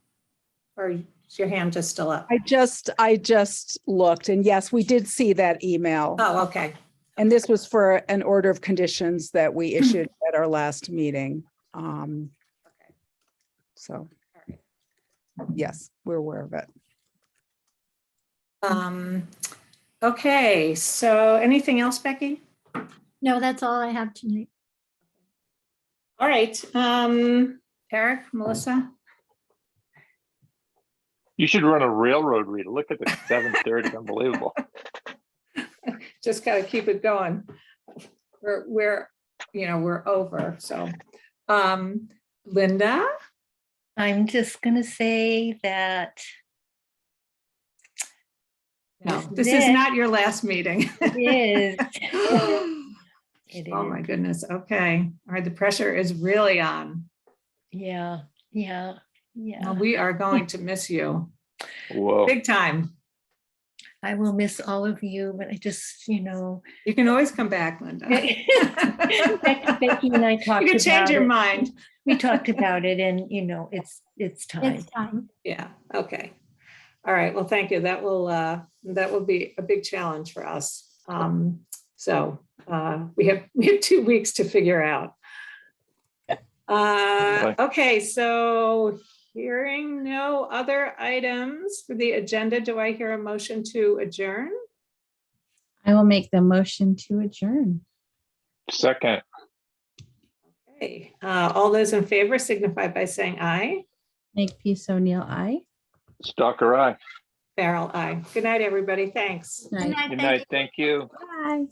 Or is your hand just still up? I just looked, and yes, we did see that email. Oh, okay. And this was for an order of conditions that we issued at our last meeting. So, yes, we're aware of it. Okay, so anything else, Becky? No, that's all I have tonight. All right, Eric, Melissa? You should run a railroad reader. Look at the 7:30, unbelievable. Just gotta keep it going. We're over, so. Linda? I'm just gonna say that. No, this is not your last meeting. It is. It Oh is. my goodness, okay. All right, the pressure is really on. Yeah, yeah, yeah. Well, we are going to miss you. Whoa. Big time. I will miss all of you, but I just, You can always come back, Linda. Becky and I talked You can change about your it. mind. We talked about it, and it's time. It's time. Yeah, okay. All right, well, thank you. That will be a big challenge for us. So we have 2 weeks to figure out. Okay, so hearing no other items for the agenda, do I hear a motion to adjourn? I will make the motion to adjourn. Second. Okay, all those in favor signify by saying aye. Make Peace O'Neill, aye. Stalker eye. Farrell, aye. Good night, everybody. Thanks. Night. Good night. Thank you. Bye.